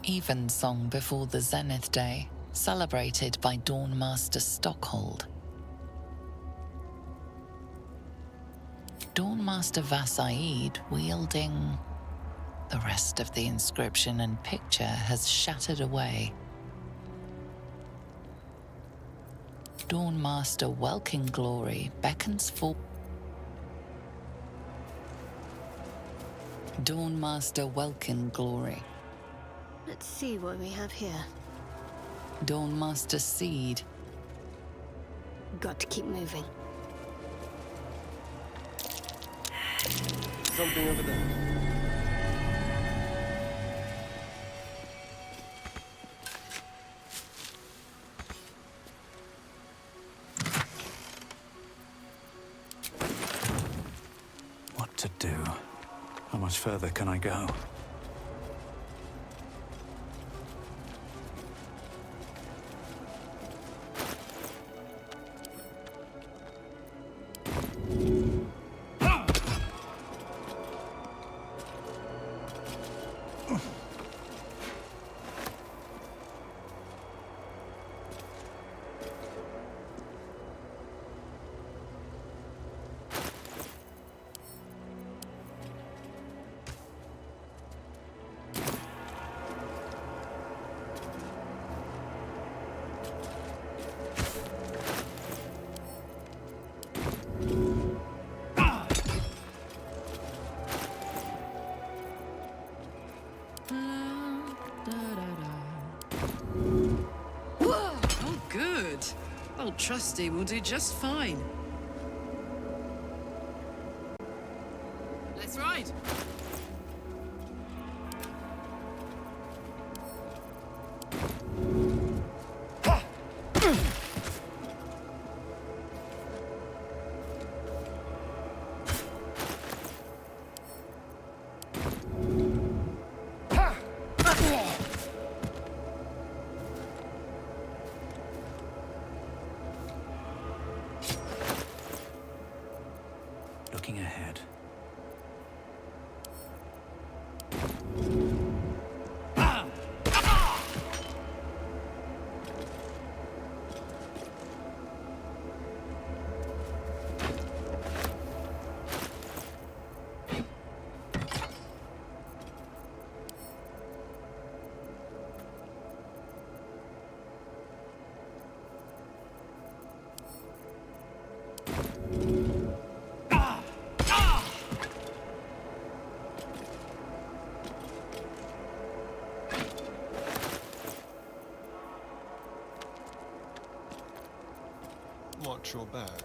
S7: Evensong before the Zenith Day, celebrated by Dawn Master Stockhold. Dawn Master Vassaid wielding... The rest of the inscription and picture has shattered away. Dawn Master Welkin Glory beckons for... Dawn Master Welkin Glory.
S4: Let's see what we have here.
S7: Dawn Master Seed.
S4: Got to keep moving.
S6: Something over there.
S1: that do? How much further can I go?
S12: Oh, good. Old Trusty will do just fine. Let's ride.
S1: Looking ahead.
S6: Watch your back.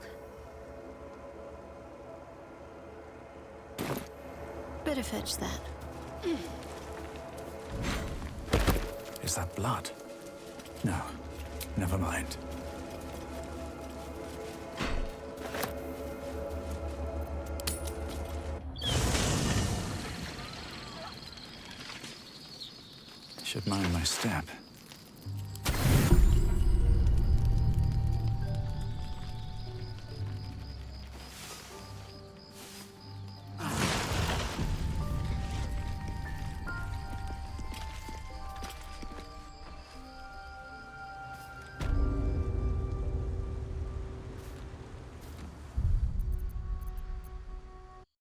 S4: Better fetch that.
S1: Is that blood? No, never mind. Should mind my step.